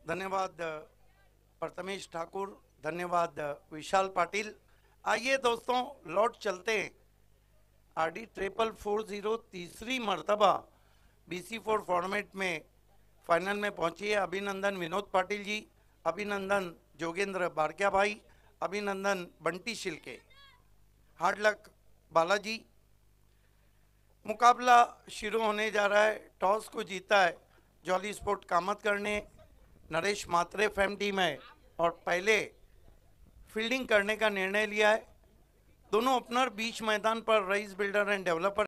धन्यवाद प्रथमेश ठाकुर, धन्यवाद विशाल पाटिल. आइए दोस्तों लौट चलते हैं. RD 4440 तीसरी मर्तबा BC4 फॉर्मेट में फाइनल में पहुंची है. अभिनंदन विनोद पाटिल जी, अभिनंदन जोगेंद्र बारकिया भाई, अभिनंदन बंटी शिल्के. हार्ड लक बालाजी. मुकाबला शुरू होने जा रहा है. टॉस को जीता है जॉली स्पोर्ट कामतगढ़ ने. नरेश मात्रे फैम टीम है और पहले फील्डिंग करने का निर्णय लिया है. दोनों ओपनर बीच मैदान पर रईस बिल्डर एंड डेवलपर